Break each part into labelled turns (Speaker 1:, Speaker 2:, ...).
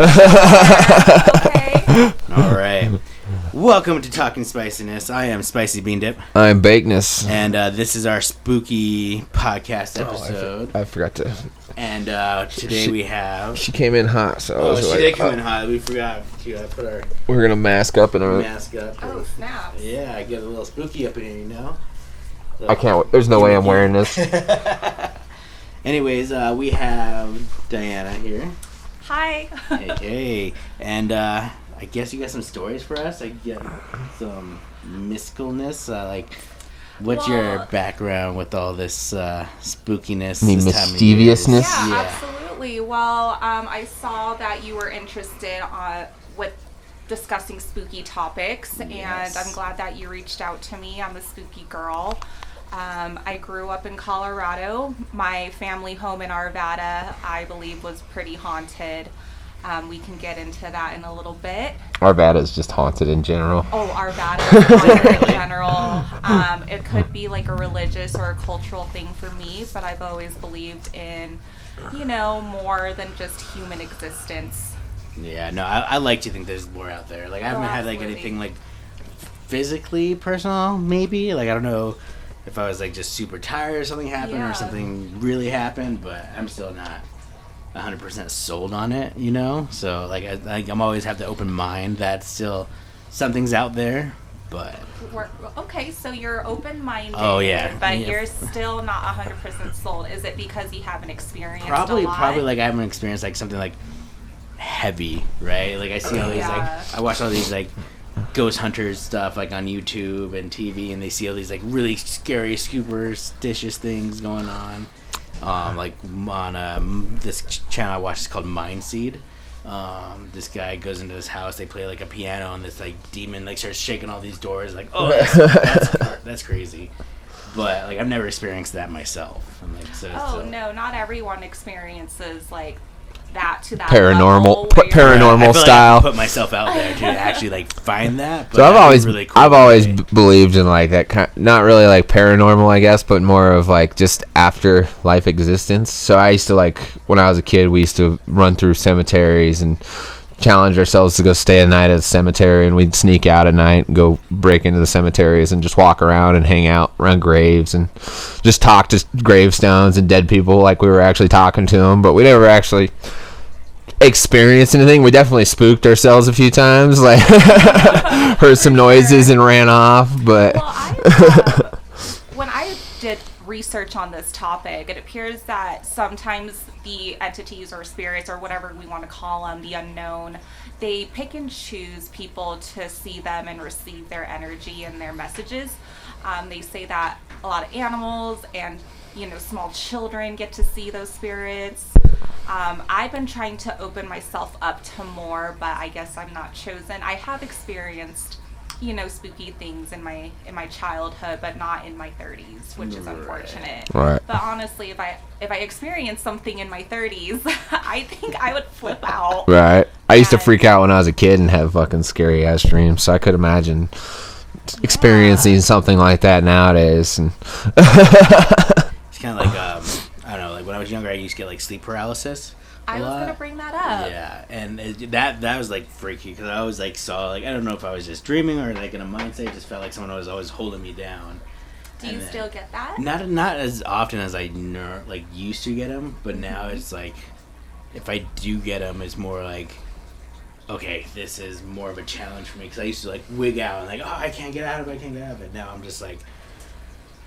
Speaker 1: Okay.
Speaker 2: All right. Welcome to TalkinSpicyNess. I am Spicy Bean Dip.
Speaker 3: I'm Bakeness.
Speaker 2: And this is our spooky podcast episode.
Speaker 3: I forgot to.
Speaker 2: And today we have...
Speaker 3: She came in hot, so
Speaker 2: she did come in hot. We forgot to put our...
Speaker 3: We're going to mask up and everything.
Speaker 2: Mask up.
Speaker 1: Oh, snaps.
Speaker 2: Yeah, I get a little spooky up in here, you know?
Speaker 3: I can't... There's no way I'm wearing this.
Speaker 2: Anyways, we have Diana here.
Speaker 1: Hi.
Speaker 2: Hey. And I guess you got some stories for us? I get some mysticalness. What's your background with all this spookiness?
Speaker 3: Mischievousness?
Speaker 1: Yeah, absolutely. Well, I saw that you were interested with discussing spooky topics,
Speaker 2: yes.
Speaker 1: And I'm glad that you reached out to me. I'm a spooky girl. I grew up in Colorado. My family home in Arvada, I believe, was pretty haunted. We can get into that in a little bit.
Speaker 3: Arvada is just haunted in general.
Speaker 1: Oh, Arvada is haunted in general. It could be like a religious or a cultural thing for me, but I've always believed in, more than just human existence.
Speaker 2: Yeah, no, I like to think there's more out there. Like, I haven't had, anything, physically personal, maybe. I don't know if I was, just super tired or something happened or something really happened, but I'm still not 100% sold on it, So, I'm always have the open mind that still something's out there, but...
Speaker 1: Okay, so you're open-minded, but you're still not 100% sold. Is it because you haven't experienced a lot?
Speaker 2: Probably, I haven't experienced, something, heavy, right? I see all these, I watch all these, ghost hunters stuff on YouTube and TV, and they see all these really scary superstitious things going on. On this channel I watch is called Mindseed. This guy goes into this house, they play a piano, and this demon starts shaking all these doors. That's crazy. But I've never experienced that myself.
Speaker 1: No, not everyone experiences that to that
Speaker 3: paranormal style.
Speaker 2: I put myself out there to actually find that. But
Speaker 3: so I've always believed in that kind, not really paranormal, I guess, but more of just afterlife existence. So I used to when I was a kid, we used to run through cemeteries and challenge ourselves to go stay a night at a cemetery, and we'd sneak out at night and go break into the cemeteries and just walk around and hang out around graves and just talk to gravestones and dead people like we were actually talking to them, but we never actually experienced anything. We definitely spooked ourselves a few times, heard some noises and ran off, but
Speaker 1: when I did research on this topic, it appears that sometimes the entities or spirits or whatever we want to call them, the unknown, they pick and choose people to see them and receive their energy and their messages. They say that a lot of animals and small children get to see those spirits. I've been trying to open myself up to more, but I guess I'm not chosen. I have experienced spooky things in my childhood, but not in my 30s, which is unfortunate.
Speaker 3: Right.
Speaker 1: But honestly, if I experienced something in my 30s, I think I would flip out.
Speaker 3: Right. I used to freak out when I was a kid and have fucking scary ass dreams, so I could imagine experiencing something like that nowadays. And
Speaker 2: it's kind of I don't know, when I was younger, I used to get sleep paralysis.
Speaker 1: I was gonna bring that up.
Speaker 2: Yeah, and that was freaky because I always saw I don't know if I was just dreaming or in a mindset. It just felt like someone was always holding me down.
Speaker 1: Do you still get that?
Speaker 2: Not as often as I used to get them, but now it's if I do get them, it's more okay, this is more of a challenge for me because I used to wig out and I can't get out of it. Now I'm just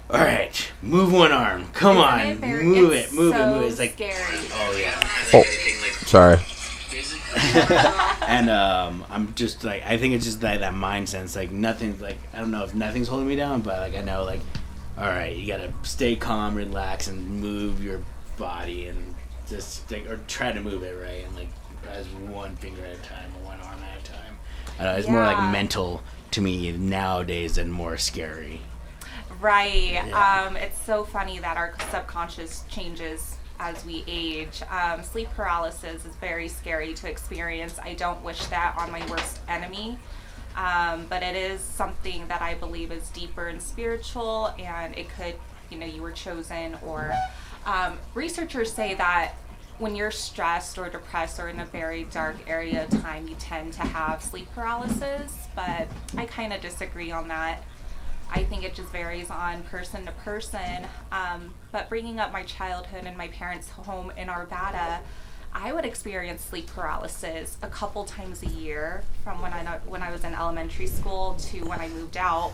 Speaker 2: all right, move one arm. Come on, move it. It's
Speaker 1: scary.
Speaker 2: Oh yeah.
Speaker 3: Oh, sorry.
Speaker 2: And I'm just I think it's just that mind sense. Nothing's I don't know if nothing's holding me down, but I know all right, you gotta stay calm, relax, and move your body and just or try to move it right and as one finger at a time or one arm at a time. I know, it's more mental to me nowadays and more scary.
Speaker 1: Right.
Speaker 2: Yeah.
Speaker 1: It's so funny that our subconscious changes as we age. Sleep paralysis is very scary to experience. I don't wish that on my worst enemy. But it is something that I believe is deeper and spiritual, and it could, you were chosen, or researchers say that when you're stressed or depressed or in a very dark area of time, you tend to have sleep paralysis, but I kind of disagree on that. I think it just varies on person to person. But bringing up my childhood and my parents' home in Arvada, I would experience sleep paralysis a couple times a year from when I was in elementary school to when I moved out.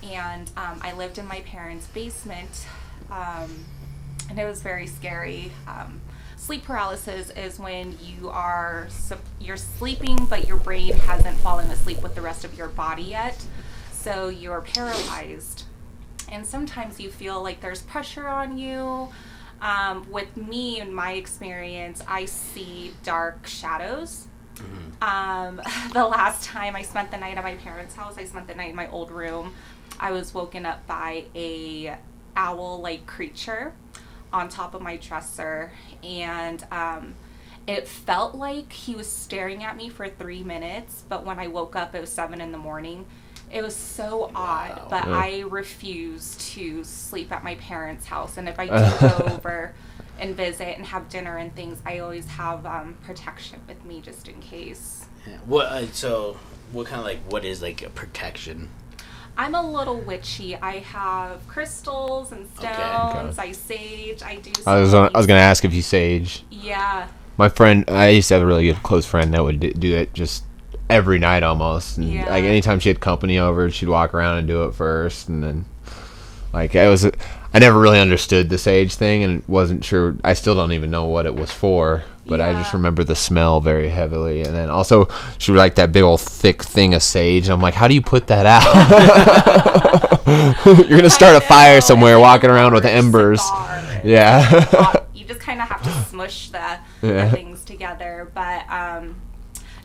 Speaker 1: And I lived in my parents' basement, and it was very scary. Sleep paralysis is when you're sleeping, but your brain hasn't fallen asleep with the rest of your body yet, so you're paralyzed. And sometimes you feel like there's pressure on you. With me, in my experience, I see dark shadows. The last time I spent the night at my parents' house, I spent the night in my old room. I was woken up by a owl-like creature on top of my dresser, and it felt like he was staring at me for 3 minutes, but when I woke up, it was 7 a.m. It was so odd, but I refuse to sleep at my parents' house, and if I do go over and visit and have dinner and things, I always have protection with me just in case.
Speaker 2: Yeah. What kind of like, what is like a protection?
Speaker 1: I'm a little witchy. I have crystals and stones. I sage. I do.
Speaker 3: I was gonna ask if you sage.
Speaker 1: Yeah.
Speaker 3: My friend, I used to have a really good close friend that would do it just every night almost. And like anytime she had company over, she'd walk around and do it first, and then like I never really understood the sage thing and wasn't sure. I still don't even know what it was for. But I just remember the smell very heavily. And then also, she would like that big old thick thing of sage. I'm like, how do you put that out? You're going to start a fire somewhere walking around with embers. Yeah.
Speaker 1: You just kind of have to smush the things together. But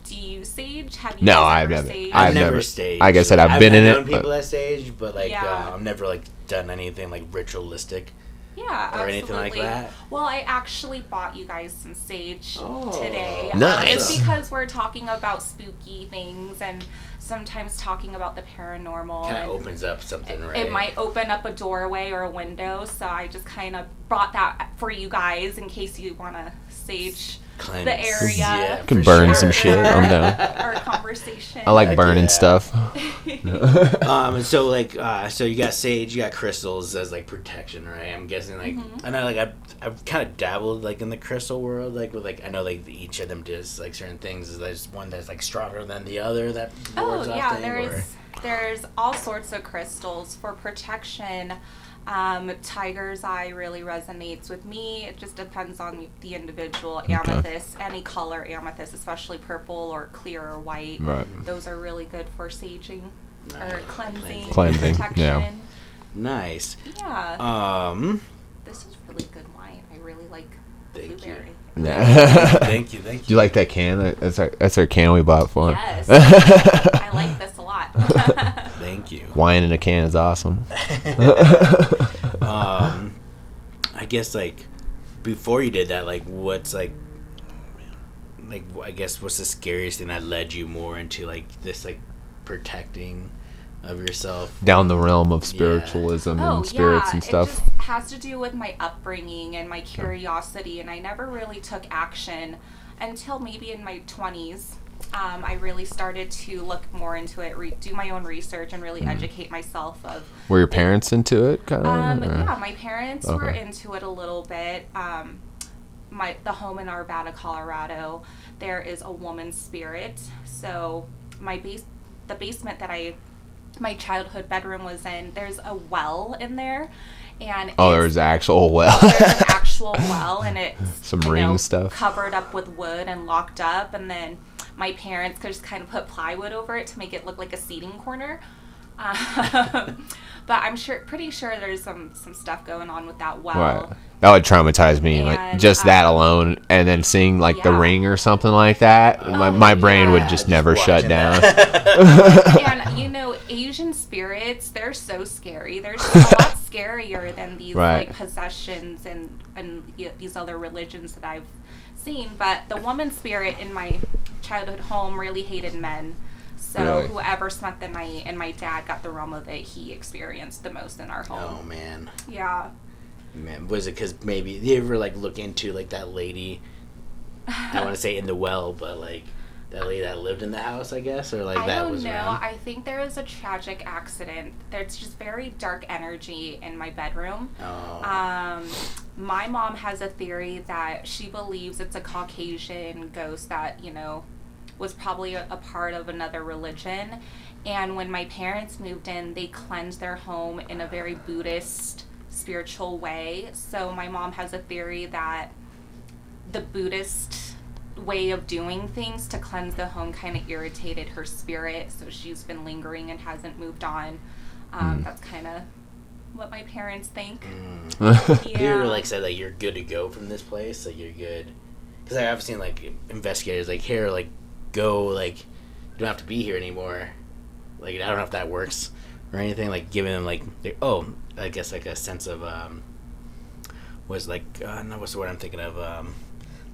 Speaker 1: do you sage? Have you
Speaker 3: I've
Speaker 1: ever
Speaker 3: never.
Speaker 1: saged?
Speaker 3: I've never
Speaker 2: staged.
Speaker 3: Like I said, I've been in it.
Speaker 2: I've known people that stage, but like I've never like done anything like ritualistic.
Speaker 1: Yeah,
Speaker 2: or anything like that.
Speaker 1: Well, I actually bought you guys some sage today.
Speaker 3: Nice.
Speaker 1: It's because we're talking about spooky things and sometimes talking about the paranormal.
Speaker 2: Kind of opens up something, right?
Speaker 1: It might open up a doorway or a window, so I just kind of brought that for you guys in case you want to sage
Speaker 2: Cleanse.
Speaker 1: the area.
Speaker 2: Yeah,
Speaker 3: You can burn some shit. I'm down.
Speaker 1: Our conversation.
Speaker 3: I like burning stuff.
Speaker 2: And so like so you got sage, you got crystals as like protection, right? I'm guessing like I know like I've kind of dabbled like in the crystal world, like with like I know like each of them does like certain things. Is there's one that's like stronger than the other that wards off thing,
Speaker 1: there's all sorts of crystals for protection. Tiger's eye really resonates with me. It just depends on the individual. Amethyst, any color amethyst, especially purple or clear or white.
Speaker 3: Right.
Speaker 1: Those are really good for saging or cleansing.
Speaker 3: Protection. Yeah.
Speaker 2: Nice.
Speaker 1: Yeah. This is really good wine. I really like the blueberry.
Speaker 2: Thank you.
Speaker 3: Do you like that can? That's our can we bought for him.
Speaker 1: Yes. I like this a lot.
Speaker 2: Thank you.
Speaker 3: Wine in a can is awesome.
Speaker 2: I guess like before you did that, like what's like I guess what's the scariest thing that led you more into like this like protecting of yourself
Speaker 3: down the realm of spiritualism and spirits and stuff?
Speaker 1: It just has to do with my upbringing and my curiosity, and I never really took action until maybe in my 20s. I really started to look more into it, do my own research, and really educate myself.
Speaker 3: Were your parents into it, kind of?
Speaker 1: Yeah, my parents were into it a little bit. The home in Arvada, Colorado, there is a woman's spirit. So the basement that my childhood bedroom was in, there's a well in there. And
Speaker 3: there's an actual well.
Speaker 1: There's an actual well, and it's
Speaker 3: some ring stuff
Speaker 1: covered up with wood and locked up, and then my parents could just kind of put plywood over it to make it look like a seating corner. But I'm pretty sure there's some stuff going on with that well.
Speaker 3: Right. That would traumatize me, like just that alone, and then seeing like the ring or something like that. My brain would just never shut down.
Speaker 1: And Asian spirits, they're so scary. They're a lot scarier than these like possessions and these other religions that I've seen. But the woman spirit in my childhood home really hated men. So whoever spent the night, and my dad got the realm of it, he experienced the most in our home.
Speaker 2: Oh man.
Speaker 1: Yeah.
Speaker 2: Man, was it because maybe you ever like look into like that lady? I want to say in the well, but like that lady that lived in the house, I guess, or like
Speaker 1: I
Speaker 2: that
Speaker 1: don't
Speaker 2: was
Speaker 1: know.
Speaker 2: around.
Speaker 1: I think there was a tragic accident. There's just very dark energy in my bedroom.
Speaker 2: Oh.
Speaker 1: My mom has a theory that she believes it's a Caucasian ghost that, was probably a part of another religion. And when my parents moved in, they cleansed their home in a very Buddhist, spiritual way. So my mom has a theory that the Buddhist way of doing things to cleanse the home kind of irritated her spirit, so she's been lingering and hasn't moved on. That's kind of what my parents think.
Speaker 2: Have you ever like said like you're good to go from this place, like you're good? Because I've seen like investigators like here, like go, like you don't have to be here anymore. Like I don't know if that works or anything. Like giving them like I guess like a sense of what's the word I'm thinking of,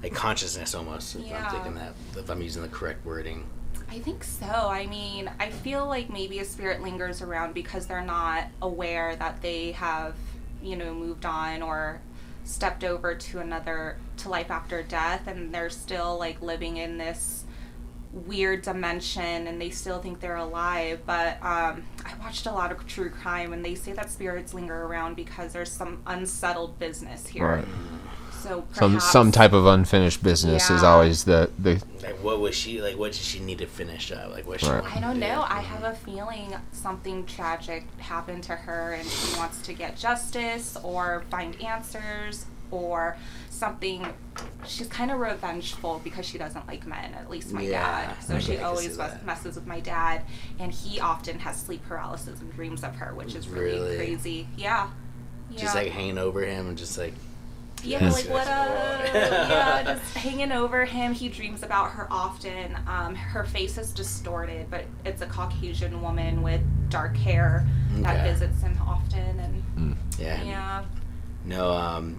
Speaker 2: like consciousness almost. If I'm thinking that, if I'm using the correct wording.
Speaker 1: I think so. I mean, I feel like maybe a spirit lingers around because they're not aware that they have, moved on or stepped over to life after death, and they're still like living in this weird dimension and they still think they're alive. But I watched a lot of true crime and they say that spirits linger around because there's some unsettled business here.
Speaker 3: Right.
Speaker 1: So perhaps,
Speaker 3: some type of unfinished business is always the
Speaker 2: like what was she like, what did she need to finish up, like what she
Speaker 3: Right.
Speaker 1: I don't know. I have a feeling something tragic happened to her and she wants to get justice or find answers or something. She's kind of revengeful because she doesn't like men, at least my dad. So she always messes with my dad, and he often has sleep paralysis and dreams of her, which is really crazy. Yeah.
Speaker 2: Just like hanging over him and just like
Speaker 1: like what up? Just hanging over him. He dreams about her often. Her face is distorted, but it's a Caucasian woman with dark hair that visits him often. And
Speaker 2: No,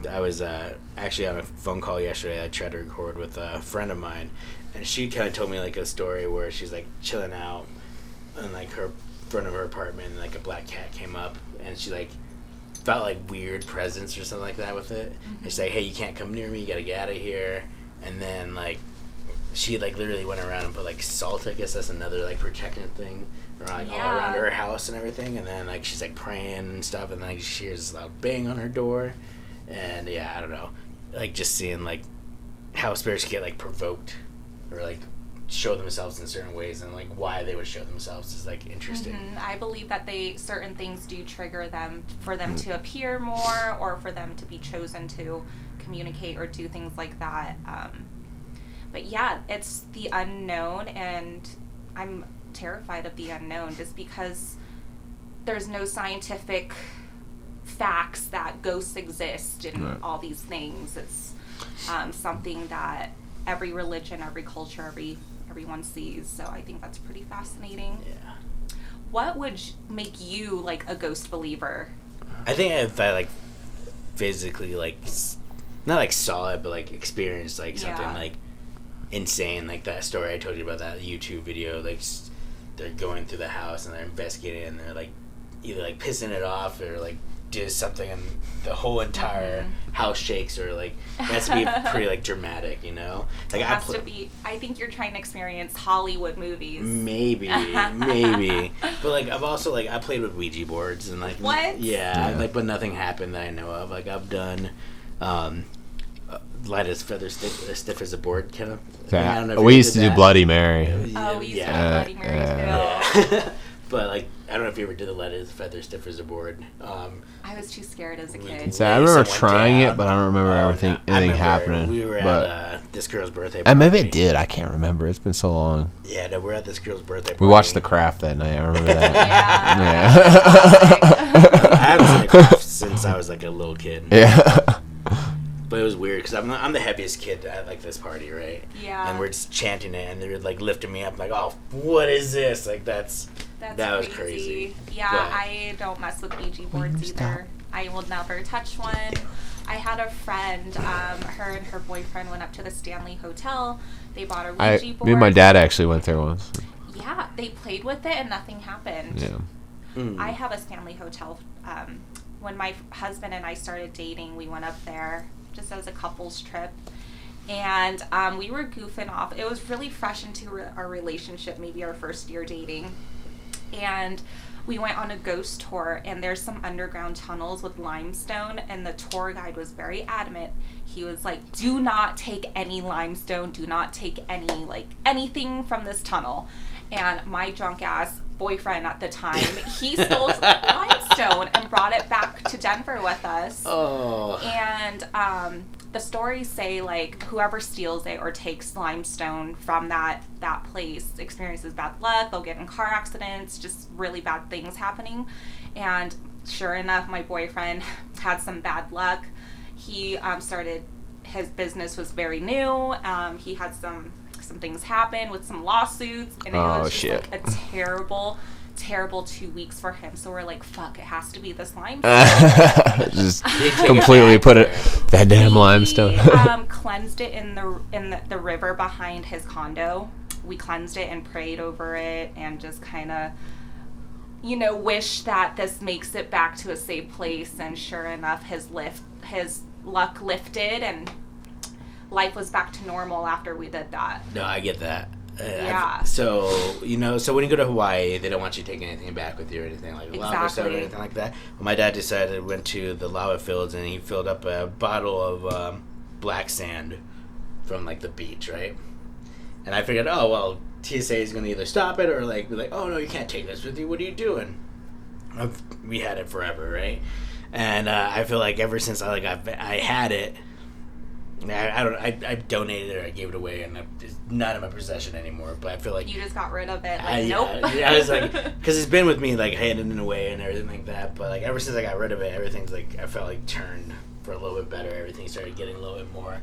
Speaker 2: I was actually on a phone call yesterday. I tried to record with a friend of mine, and she kind of told me like a story where she's like chilling out in like her front of her apartment, and like a black cat came up, and she like felt like weird presence or something like that with it. And she's like, "Hey, you can't come near me. You gotta get out of here." And then like she like literally went around and put like salt. I guess that's another like protection thing. Around, all around her house and everything, and then like she's like praying and stuff, and like she hears a loud bang on her door, and I don't know, like just seeing like how spirits get like provoked or like show themselves in certain ways, and like why they would show themselves is like interesting.
Speaker 1: I believe that certain things do trigger them for them to appear more or for them to be chosen to communicate or do things like that. But yeah, it's the unknown, and I'm terrified of the unknown just because there's no scientific facts that ghosts exist and all these things. It's something that every religion, every culture, everyone sees. So I think that's pretty fascinating.
Speaker 2: Yeah.
Speaker 1: What would make you like a ghost believer?
Speaker 2: I think if I like physically like not like saw it, but like experienced like something like insane, like that story I told you about, that YouTube video, like they're going through the house and they're investigating and they're like either like pissing it off or like do something and the whole entire house shakes, or like it has to be pretty like dramatic, like
Speaker 1: it has to be. I think you're trying to experience Hollywood movies.
Speaker 2: Maybe but like I've also like I played with Ouija boards and like like but nothing happened that I know of. Like I've done light as feather, stiff as a board kind of.
Speaker 3: Yeah.
Speaker 2: I don't know if
Speaker 3: We used to
Speaker 2: did
Speaker 3: do
Speaker 2: that.
Speaker 3: Bloody Mary.
Speaker 1: We used to do Bloody Mary too.
Speaker 2: But like I don't know if you ever did the light as feather, stiff as a board.
Speaker 1: I was too scared as a kid.
Speaker 3: So I remember trying it, but I don't remember anything happening.
Speaker 2: We were at this girl's birthday party.
Speaker 3: And maybe it did. I can't remember. It's been so long.
Speaker 2: Yeah, no, we're at this girl's birthday party.
Speaker 3: We watched The Craft that night. I remember that.
Speaker 2: I haven't seen The Craft since I was like a little kid.
Speaker 3: Yeah.
Speaker 2: But it was weird because I'm the heaviest kid at like this party, right?
Speaker 1: Yeah.
Speaker 2: And we're just chanting it, and they're like lifting me up, like, "Oh, what is this?" Like that was crazy.
Speaker 1: Yeah,
Speaker 2: but
Speaker 1: I don't mess with Ouija boards either. I will never touch one. I had a friend, her and her boyfriend went up to the Stanley Hotel. They bought a Ouija board.
Speaker 3: Me and my dad actually went there once.
Speaker 1: Yeah, they played with it and nothing happened.
Speaker 3: Yeah.
Speaker 1: I have a Stanley Hotel when my husband and I started dating, we went up there just as a couples trip. And we were goofing off. It was really fresh into our relationship, maybe our first year dating. And we went on a ghost tour, and there's some underground tunnels with limestone, and the tour guide was very adamant. He was like, do not take any limestone, do not take anything from this tunnel. And my drunk ass boyfriend at the time, he stole limestone and brought it back to Denver with us.
Speaker 2: Oh.
Speaker 1: And the stories say, like, whoever steals it or takes limestone from that place experiences bad luck. They'll get in car accidents, just really bad things happening. And sure enough, my boyfriend had some bad luck. He started, his business was very new. He had some things happen with some lawsuits, and it was just like a terrible 2 weeks for him. So we're like, fuck, it has to be this limestone.
Speaker 3: Just completely put it, that damn limestone.
Speaker 1: Cleansed it in the river behind his condo. We cleansed it and prayed over it, and just kind of, wish that this makes it back to a safe place. And sure enough, his luck lifted, and life was back to normal after we did that.
Speaker 2: No, I get that.
Speaker 1: Yeah.
Speaker 2: So when you go to Hawaii, they don't want you to take anything back with you or anything like lava soda or
Speaker 1: Exactly.
Speaker 2: anything like that. Well, my dad decided went to the lava fields, and he filled up a bottle of black sand from like the beach, right? And I figured, oh well, TSA is going to either stop it or like be like, oh no, you can't take this with you. What are you doing? We had it forever, right? And I feel like ever since I had it. I donated it or I gave it away, and it's not in my possession anymore. But I feel like
Speaker 1: You just got rid of it.
Speaker 2: nope.
Speaker 1: Yeah,
Speaker 2: I was like, because it's been with me, like hidden it away and everything like that. But like ever since I got rid of it, everything's like I felt like turned for a little bit better. Everything started getting a little bit more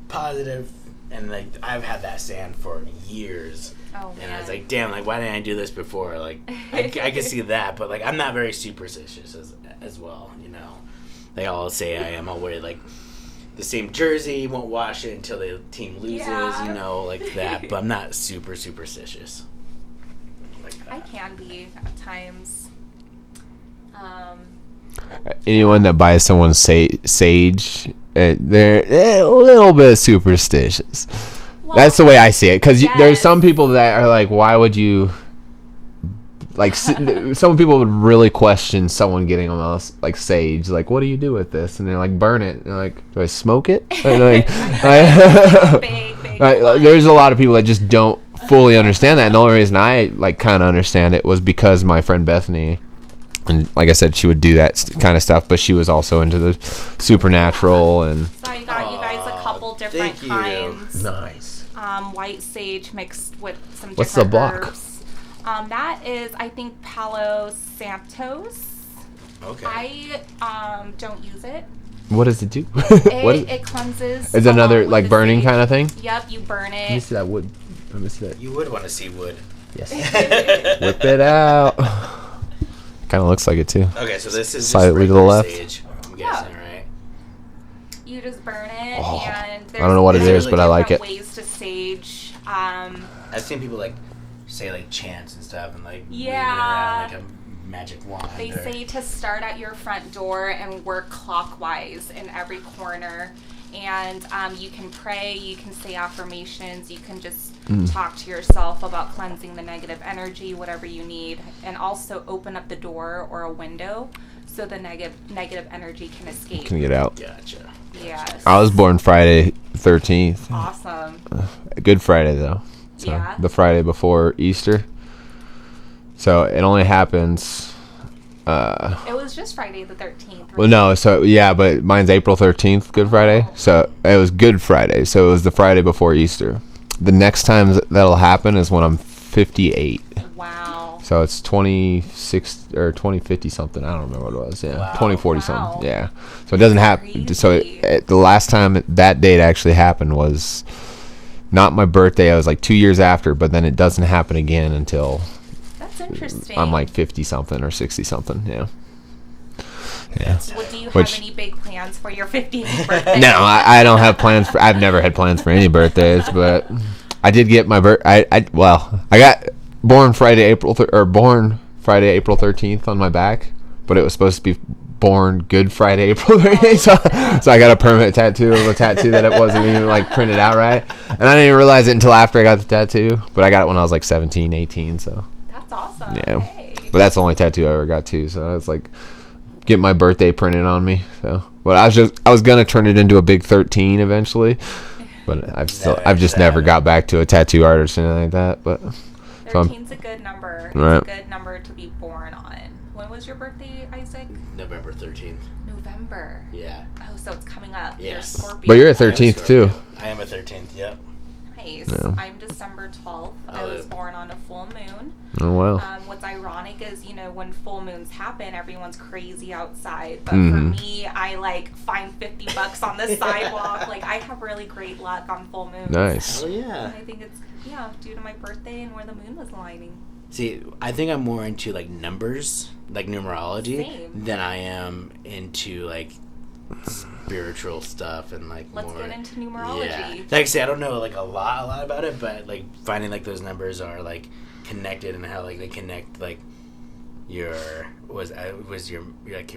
Speaker 2: positive, and like I've had that sand for years.
Speaker 1: Oh, man.
Speaker 2: And I was like, damn, like why didn't I do this before? Like I could see that, but like I'm not very superstitious as well. They all say I am. I'll wear like the same jersey, won't wash it until the team loses, like that. But I'm not super superstitious. Like that.
Speaker 1: I can be at times.
Speaker 3: Anyone that buys someone's sage, they're a little bit superstitious.
Speaker 1: Well,
Speaker 3: That's the way I see it. Because
Speaker 1: yes.
Speaker 3: there's some people that are like, why would you... Like, some people would really question someone getting them like sage. Like, what do you do with this? And they're like, burn it. And they're like, do I smoke it? And like,
Speaker 1: big
Speaker 3: there's a lot of people that just don't fully understand that. And the only reason I like kind of understand it was because my friend Bethany, and like I said, she would do that kind of stuff, but she was also into the supernatural. And
Speaker 1: So I got you guys a couple different
Speaker 2: thank you.
Speaker 1: kinds.
Speaker 3: nice.
Speaker 1: White sage mixed with some different
Speaker 3: What's the block?
Speaker 1: herbs. That is, I think, Palo Santos.
Speaker 2: Okay.
Speaker 1: I don't use it.
Speaker 3: What does it do?
Speaker 1: It cleanses.
Speaker 3: Is it another
Speaker 1: along with
Speaker 3: like
Speaker 1: the
Speaker 3: burning
Speaker 1: sage.
Speaker 3: kind of thing?
Speaker 1: Yep, you burn
Speaker 3: Let me
Speaker 1: it.
Speaker 3: see that wood. Let me see that.
Speaker 2: You would want to see wood.
Speaker 3: Yes. Whip it out. Kind of looks like it too.
Speaker 2: Okay, so this is
Speaker 3: Slightly
Speaker 2: just
Speaker 3: to the
Speaker 2: regular
Speaker 3: left.
Speaker 2: sage, I'm guessing, right?
Speaker 1: You just burn it,
Speaker 3: Oh,
Speaker 1: and there's
Speaker 3: I don't know what it
Speaker 2: is,
Speaker 3: but I like
Speaker 1: different
Speaker 3: it.
Speaker 1: ways to sage.
Speaker 2: I've seen people like say like chants and stuff and like waving
Speaker 1: Yeah.
Speaker 2: around like a magic wand.
Speaker 1: They
Speaker 2: or,
Speaker 1: say to start at your front door and work clockwise in every corner. And you can pray, you can say affirmations, you can just talk to yourself about cleansing the negative energy, whatever you need. And also open up the door or a window so the negative energy can escape.
Speaker 3: Can get out.
Speaker 2: Gotcha.
Speaker 1: Yes.
Speaker 3: I was born Friday 13th.
Speaker 1: Awesome.
Speaker 3: Good Friday though. So
Speaker 1: Yeah.
Speaker 3: the Friday before Easter. So it only happens.
Speaker 1: It was just Friday the 13th.
Speaker 3: Well, no. So yeah, but mine's April 13th, Good Friday. So it was Good Friday. So it was the Friday before Easter. The next time that'll happen is when I'm 58.
Speaker 1: Wow.
Speaker 3: So it's 26 or 2050 something. I don't remember what it was. Yeah,
Speaker 2: Wow.
Speaker 3: 2040
Speaker 1: Wow.
Speaker 3: something. Yeah. So it doesn't happen. So
Speaker 1: Crazy.
Speaker 3: the last time that date actually happened was not my birthday. I was like 2 years after, but then it doesn't happen again until
Speaker 1: That's interesting.
Speaker 3: I'm like 50 something or 60 something. Yeah. Yeah.
Speaker 1: Well, do you have
Speaker 3: Which-
Speaker 1: any big plans for your 50th birthday?
Speaker 3: No, I don't have plans for. I've never had plans for any birthdays, but I did get my I got born Friday, April 13th on my back, but it was supposed to be born Good Friday, April 28th. So I got a permanent tattoo of a tattoo that it wasn't even like printed out right. And I didn't even realize it until after I got the tattoo. But I got it when I was like 17, 18. So
Speaker 1: That's awesome.
Speaker 3: yeah.
Speaker 1: Hey.
Speaker 3: But that's the only tattoo I ever got too. So it's like get my birthday printed on me. So, but I was gonna turn it into a big 13 eventually. But I've just never got back to a tattoo artist or anything like that. But
Speaker 1: 13's a good number.
Speaker 3: Right.
Speaker 1: It's a good number to be born on. When was your birthday, Isaac?
Speaker 2: November 13th.
Speaker 1: November.
Speaker 2: Yeah.
Speaker 1: Oh, so it's coming up.
Speaker 2: Yes.
Speaker 1: You're Scorpio.
Speaker 3: But you're a 13th too.
Speaker 2: I am a 13th. Yep.
Speaker 1: Nice.
Speaker 3: Yeah.
Speaker 1: I'm December 12th. I was born on a full moon.
Speaker 3: Oh wow.
Speaker 1: What's ironic is, when full moons happen, everyone's crazy outside. But
Speaker 3: Mm-hmm.
Speaker 1: for me, I find $50 on the sidewalk. I have really great luck on full moons.
Speaker 3: Nice.
Speaker 2: Hell yeah.
Speaker 1: And I think it's due to my birthday and where the moon was lining.
Speaker 2: See, I think I'm more into numbers, numerology,
Speaker 1: Same.
Speaker 2: than I am into spiritual stuff and
Speaker 1: Let's
Speaker 2: more.
Speaker 1: get into numerology.
Speaker 2: Yeah. Like I say, I don't know a lot about it, but finding those numbers are connected and how they connect your your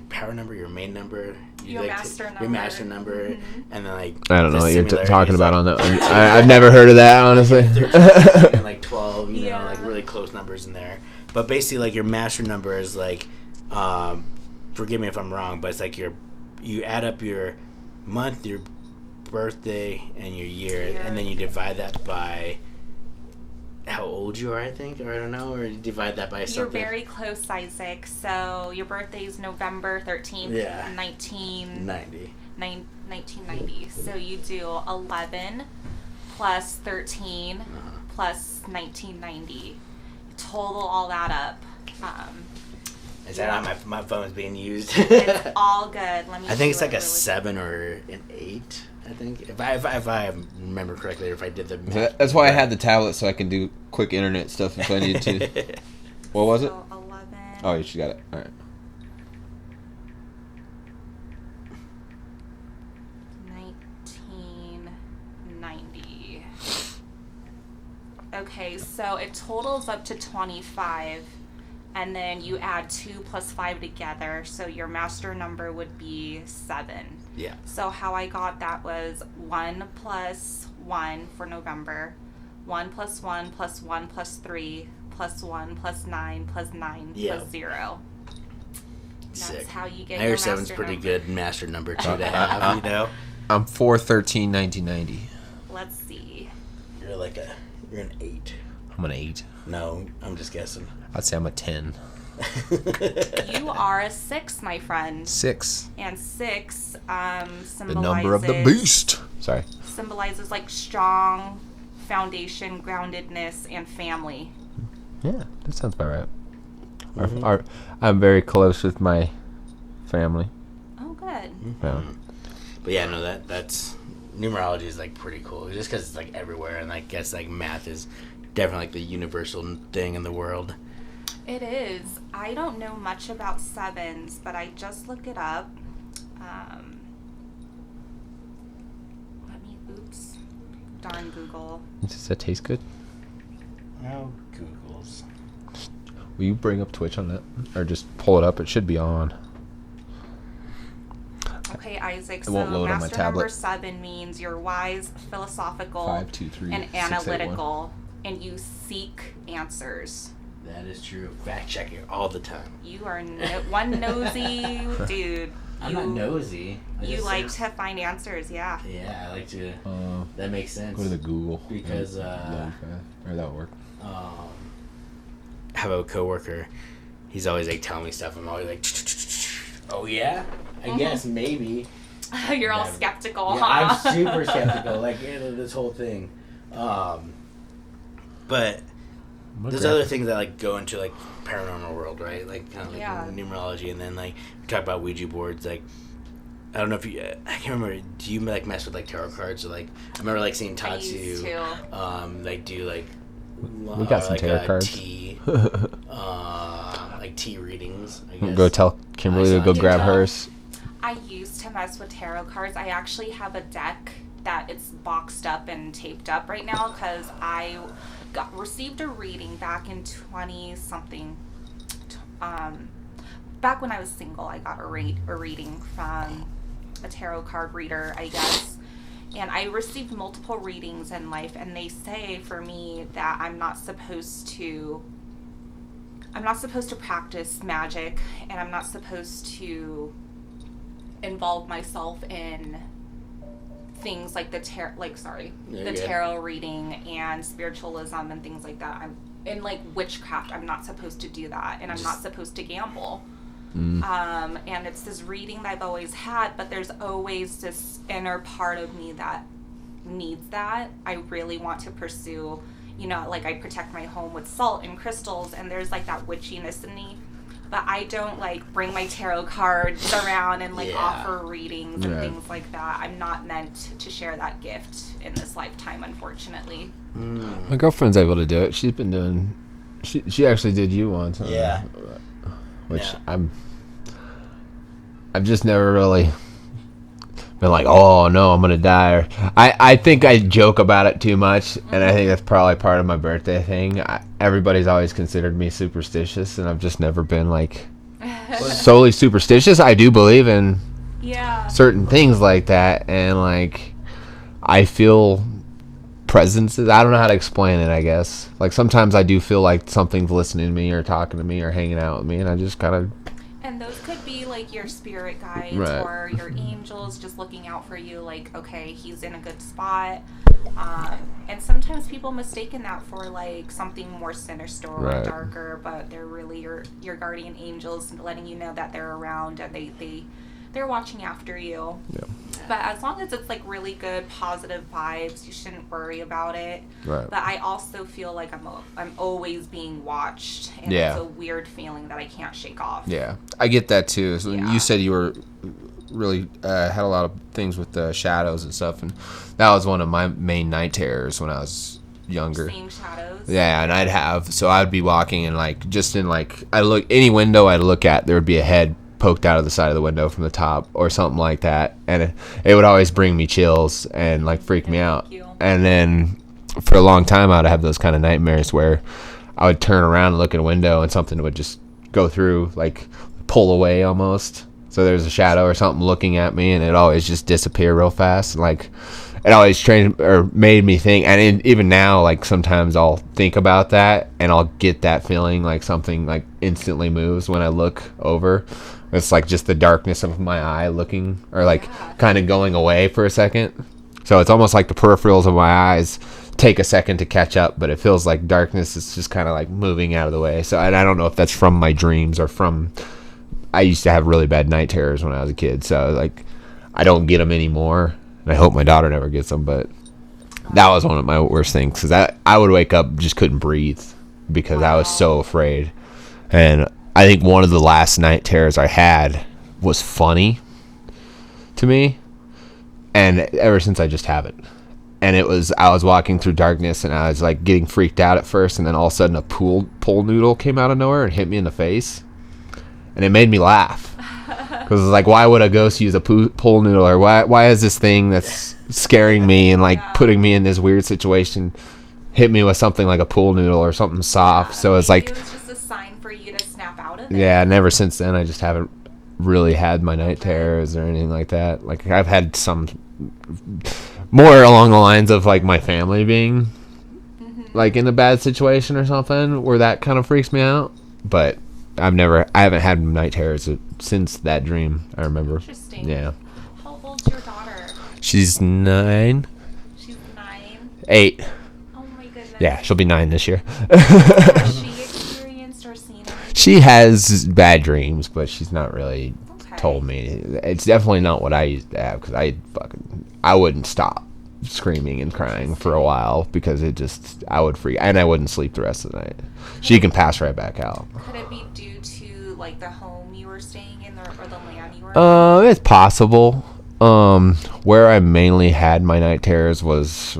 Speaker 2: power number, your main number,
Speaker 1: Your master number.
Speaker 2: your master number,
Speaker 1: Mm-hmm.
Speaker 2: and then
Speaker 3: I don't know
Speaker 2: the
Speaker 3: what you're talking
Speaker 2: similarities,
Speaker 3: about on that one. I've never heard of that, honestly.
Speaker 2: 13 and 12,
Speaker 1: Yeah.
Speaker 2: really close numbers in there. But basically, your master number is forgive me if I'm wrong, but it's you add up your month, your birthday, and your year, and then you divide that by how old you are, I think, or I don't know, or you divide that by something.
Speaker 1: You're very close, Isaac. So your birthday is November 13th,
Speaker 2: Yeah.
Speaker 1: 1990. So you do 11 plus 13 plus 1990. Total all that up.
Speaker 2: Is that how my phone's being used?
Speaker 1: It's all good. Let me.
Speaker 2: I think it's
Speaker 1: do
Speaker 2: a
Speaker 1: it really
Speaker 2: 7 or an 8. I think if I remember correctly, or if I did the math.
Speaker 3: That's why I had the tablet so I can do quick internet stuff if I need to. What was it?
Speaker 1: So 11.
Speaker 3: Oh, you got it. All right.
Speaker 1: 1990. Okay, so it totals up to 25, and then you add 2 plus 5 together, so your master number would be 7.
Speaker 2: Yeah.
Speaker 1: So how I got that was 1 plus 1 for November, 1 plus 1 plus 1 plus 3 plus 1 plus 9 plus 9
Speaker 2: Yeah.
Speaker 1: plus 0. That's
Speaker 2: Sick.
Speaker 1: how you get
Speaker 2: I hear
Speaker 1: your
Speaker 2: 7's
Speaker 1: master
Speaker 2: pretty
Speaker 1: number.
Speaker 2: good master number too to have.
Speaker 3: I'm 4/13/1990.
Speaker 1: Let's see.
Speaker 2: You're you're an 8.
Speaker 3: I'm an 8.
Speaker 2: No, I'm just guessing.
Speaker 3: I'd say I'm a 10.
Speaker 1: You are a 6, my friend.
Speaker 3: 6.
Speaker 1: And 6 symbolizes
Speaker 3: The number of the beast. Sorry.
Speaker 1: symbolizes strong foundation, groundedness, and family.
Speaker 3: Yeah, that sounds about right. I'm very close with my family.
Speaker 1: Oh, good.
Speaker 3: Yeah.
Speaker 2: But yeah, no, that's numerology is pretty cool, just because it's everywhere, and I guess math is definitely the universal thing in the world.
Speaker 1: It is. I don't know much about 7s, but I just looked it up. Oops. Darn Google.
Speaker 3: Does that taste good?
Speaker 2: Oh, Google's.
Speaker 3: Will you bring up Twitch on that? Or just pull it up? It should be on.
Speaker 1: Okay, Isaac,
Speaker 3: It won't
Speaker 1: so
Speaker 3: load on my
Speaker 1: master number
Speaker 3: tablet.
Speaker 1: 7 means you're wise, philosophical,
Speaker 3: 5, 2, 3,
Speaker 1: and
Speaker 3: 6, 8, 1.
Speaker 1: analytical, and you seek answers.
Speaker 2: That is true. Fact checking all the time.
Speaker 1: You are one nosy dude.
Speaker 2: I'm not nosy.
Speaker 1: You like to find answers, yeah.
Speaker 2: Yeah, I like to. That makes sense.
Speaker 3: Go to the Google.
Speaker 2: Because,
Speaker 3: or that'll work.
Speaker 2: I have a coworker. He's always telling me stuff. I'm always oh yeah, I guess maybe.
Speaker 1: You're all
Speaker 2: Yeah.
Speaker 1: skeptical,
Speaker 2: Yeah,
Speaker 1: huh?
Speaker 2: I'm super skeptical. This whole thing. But there's other things that go into paranormal world, right? Kind of
Speaker 1: Yeah.
Speaker 2: numerology, and then we talk about Ouija boards. I don't know if you. I can't remember. Do you mess with tarot cards? Or, I remember seeing Tatsu.
Speaker 1: used to.
Speaker 2: Do
Speaker 3: We got some tarot cards.
Speaker 2: tea, tea readings. I guess.
Speaker 3: Go tell Kimberly to go grab
Speaker 1: know.
Speaker 3: hers.
Speaker 1: I used to mess with tarot cards. I actually have a deck that it's boxed up and taped up right now because I received a reading back in 20-something. back when I was single, I got a reading from a tarot card reader, I guess. And I received multiple readings in life, and they say for me that I'm not supposed to practice magic, and I'm not supposed to involve myself in things like the tarot reading and spiritualism and things like that. I'm in like witchcraft. I'm not supposed to do that, and I'm not supposed to gamble. And it's this reading that I've always had, but there's always this inner part of me that needs that. I really want to pursue, like I protect my home with salt and crystals, and there's like that witchiness in me. But I don't like bring my tarot cards around and like offer readings and things like that. I'm not meant to share that gift in this lifetime, unfortunately.
Speaker 3: My girlfriend's able to do it. She's been doing. She actually did you once.
Speaker 2: Yeah.
Speaker 3: Which I've just never really been like, oh no, I'm gonna die. Or I think I joke about it too much, and I think that's probably part of my birthday thing. Everybody's always considered me superstitious, and I've just never been like solely superstitious. I do believe in certain things like that, and like I feel presences. I don't know how to explain it, I guess. Like sometimes I do feel like something's listening to me or talking to me or hanging out with me, and I just kind of...
Speaker 1: And those could be like your spirit guides or your angels just looking out for you, like, okay, he's in a good spot. And sometimes people mistaken that for like something more sinister or darker, but they're really your guardian angels letting you know that they're around and they're watching after you. Yeah. But as long as it's like really good, positive vibes, you shouldn't worry about it. Right. But I also feel like I'm always being watched, and it's a weird feeling that I can't shake off.
Speaker 3: Yeah, I get that too. So you said you were really had a lot of things with the shadows and stuff, and that was one of my main night terrors when I was younger.
Speaker 1: Seeing shadows.
Speaker 3: Yeah, and I'd be walking and like just in like any window I'd look at, there would be a head poked out of the side of the window from the top or something like that, and it would always bring me chills and like freak me out. And then for a long time I'd have those kind of nightmares where I would turn around and look at a window and something would just go through, like pull away almost, so there's a shadow or something looking at me, and it always just disappear real fast. And like it always made me think, and even now, like sometimes I'll think about that and I'll get that feeling like something like instantly moves when I look over. It's like just the darkness of my eye looking, or like kind of going away for a second. So it's almost like the peripherals of my eyes take a second to catch up, but it feels like darkness is just kind of like moving out of the way. So, and I don't know if that's from my dreams or from... I used to have really bad night terrors when I was a kid, so like I don't get them anymore. And I hope my daughter never gets them, but that was one of my worst things, because I would wake up, just couldn't breathe because I was so afraid. And I think one of the last night terrors I had was funny to me, and ever since I just haven't. And I was walking through darkness, and I was like getting freaked out at first, and then all of a sudden a pool noodle came out of nowhere and hit me in the face, and it made me laugh. Because it's like, why would a ghost use a pool noodle, or why is this thing that's scaring me and like putting me in this weird situation hit me with something like a pool noodle or something soft? So it's like,
Speaker 1: it was just a sign for you to snap out of it.
Speaker 3: Yeah, and ever since then I just haven't really had my night terrors or anything like that. Like I've had some more along the lines of like my family being like in a bad situation or something where that kind of freaks me out, but I haven't had night terrors since that dream, I remember.
Speaker 1: Interesting.
Speaker 3: Yeah.
Speaker 1: How old's your daughter?
Speaker 3: She's 9.
Speaker 1: She's 9?
Speaker 3: 8.
Speaker 1: Oh my goodness.
Speaker 3: Yeah, she'll be 9 this year.
Speaker 1: Has she experienced or seen anything?
Speaker 3: She has bad dreams, but she's not really told me. It's definitely not what I used to have, because I wouldn't stop screaming and crying for a while, because I would freak, and I wouldn't sleep the rest of the night. She can pass right back out.
Speaker 1: Could it be due to like the home you were staying in, or the land you were in?
Speaker 3: It's possible. Where I mainly had my night terrors was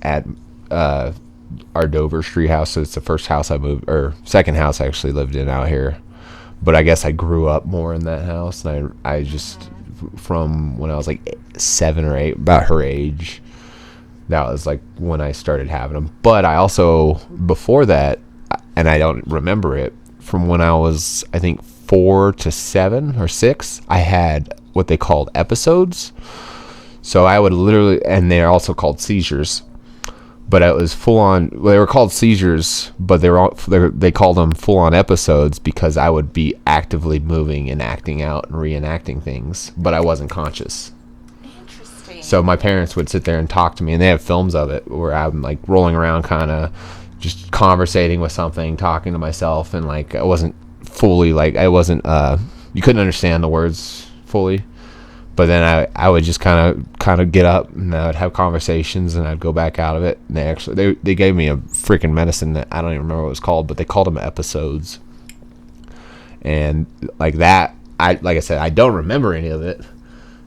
Speaker 3: at our Dover Street house. So it's the first house I moved, or second house I actually lived in out here. But I guess I grew up more in that house, and I just from when I was like 7 or 8, about her age, that was like when I started having them. But I also, before that, and I don't remember it, from when I was, I think, 4 to 7 or 6, I had what they called episodes. So I would literally, and they're also called seizures, but it was full on. Well, they were called seizures, but they called them full on episodes because I would be actively moving and acting out and reenacting things, but I wasn't conscious.
Speaker 1: Interesting.
Speaker 3: So my parents would sit there and talk to me, and they have films of it where I'm like rolling around, kind of just conversating with something, talking to myself, and like I wasn't fully you couldn't understand the words fully. But then I would just kind of get up, and I would have conversations, and I'd go back out of it. And they gave me a freaking medicine that I don't even remember what it was called, but they called them episodes. And like that, like I said, I don't remember any of it,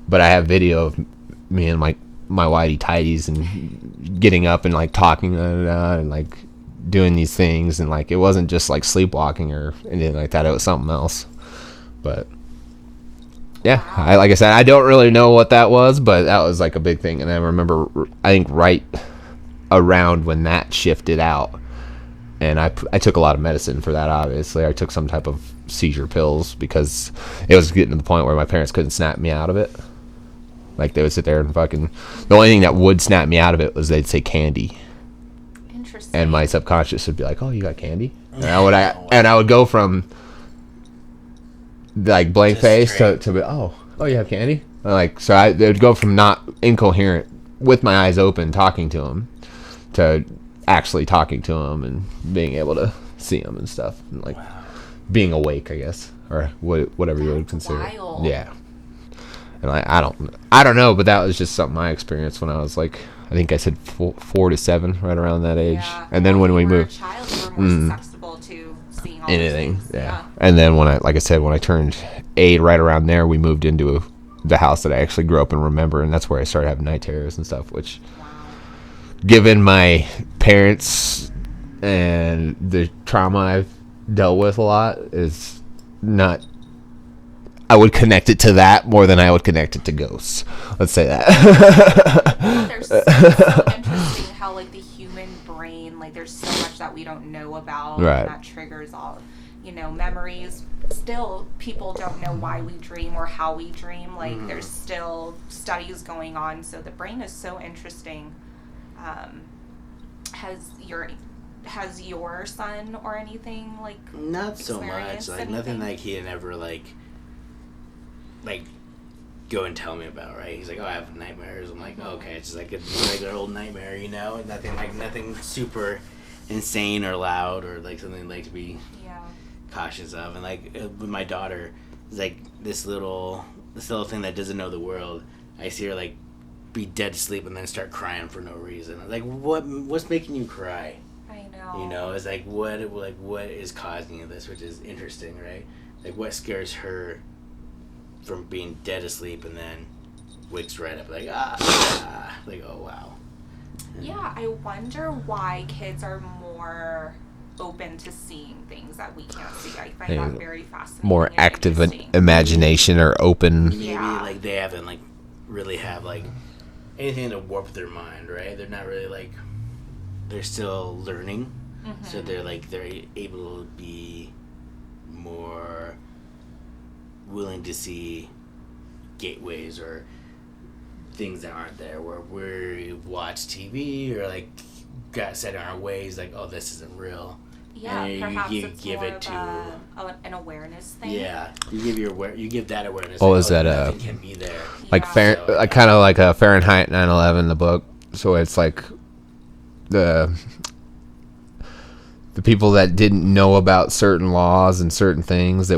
Speaker 3: but I have video of me and my whitey tighties and getting up and like talking and like doing these things, and like it wasn't just like sleepwalking or anything like that. It was something else, but. Yeah, like I said, I don't really know what that was, but that was like a big thing. And I remember, I think right around when that shifted out, and I took a lot of medicine for that, obviously. I took some type of seizure pills because it was getting to the point where my parents couldn't snap me out of it. Like, they would sit there and fucking... The only thing that would snap me out of it was they'd say candy.
Speaker 1: Interesting.
Speaker 3: And my subconscious would be like, oh, you got candy? And I would go from... like blank face to be, oh you have candy, like, so it would go from not incoherent with my eyes open talking to him to actually talking to him and being able to see him and stuff, and like being awake, I guess, or whatever you would consider it.
Speaker 1: Wild.
Speaker 3: Yeah. And I don't know, but that was just something I experienced when I was like, I think I said 4 to 7, right around that age.
Speaker 1: Yeah.
Speaker 3: And then when we
Speaker 1: you were
Speaker 3: moved,
Speaker 1: a child, you were more susceptible to seeing all
Speaker 3: anything,
Speaker 1: those things.
Speaker 3: yeah. And then when I turned 8, right around there, we moved into the house that I actually grew up and remember, and that's where I started having night terrors and stuff, which, given my parents and the trauma I've dealt with a lot, is not... I would connect it to that more than I would connect it to ghosts. Let's say that.
Speaker 1: There's so interesting how, like, the human brain, like, there's so much that we don't know about,
Speaker 3: right,
Speaker 1: and that triggers all, memories. Still, people don't know why we dream or how we dream. Like, there's still studies going on. So the brain is so interesting. Has your son or anything, like,
Speaker 2: not so much, like,
Speaker 1: anything?
Speaker 2: nothing like he had ever like go and tell me about, right? He's like, oh, I have nightmares. I'm like, oh, okay, it's just like a regular old nightmare, nothing super insane or loud or like something like to be cautious of. And like with my daughter, it's like this little thing that doesn't know the world. I see her like be dead to sleep and then start crying for no reason. I'm like, what's making you cry?
Speaker 1: I know.
Speaker 2: It's like what is causing this, which is interesting, right? Like, what scares her from being dead asleep and then wakes right up, like, like, oh, wow.
Speaker 1: Yeah, I wonder why kids are more open to seeing things that we can't see. I find that very fascinating.
Speaker 3: More active imagination or open.
Speaker 2: Maybe, like, they haven't, like, really have, like, anything to warp their mind, right? They're not really, like, they're still learning. So they're able to be more willing to see gateways or things that aren't there, where we watch TV or like got set in our ways, like, oh, this isn't real.
Speaker 1: Yeah,
Speaker 2: and
Speaker 1: perhaps
Speaker 2: you
Speaker 1: it's
Speaker 2: give
Speaker 1: more
Speaker 2: it
Speaker 1: of an awareness thing.
Speaker 2: Yeah, you give that awareness.
Speaker 3: Oh,
Speaker 2: like,
Speaker 3: is that
Speaker 2: nothing can be there?
Speaker 3: Like kind of like a Fahrenheit 9/11, the book. So it's like the people that didn't know about certain laws and certain things they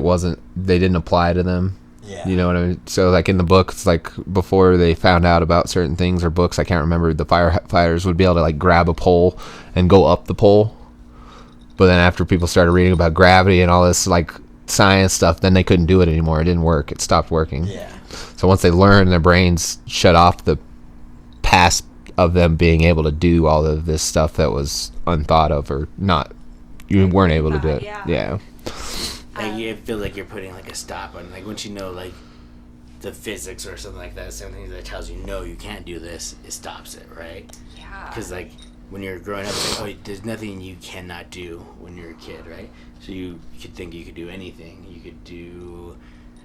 Speaker 3: didn't apply to them.
Speaker 2: Yeah.
Speaker 3: You know what I mean? So like in the book, it's like before they found out about certain things or books, I can't remember, the firefighters would be able to like grab a pole and go up the pole. But then after people started reading about gravity and all this like science stuff, then they couldn't do it anymore. It didn't work. It stopped working.
Speaker 2: Yeah.
Speaker 3: So once they learned, their brains shut off the past of them being able to do all of this stuff that was unthought of or not. You weren't able to do it. Yeah.
Speaker 2: Like, it feels like you're putting like a stop on, like, once you know like the physics or something like that, something that tells you no, you can't do this, it stops it, right?
Speaker 1: Yeah.
Speaker 2: Because like when you're growing up, it's like, oh, there's nothing you cannot do when you're a kid, right? So you could think you could do anything. You could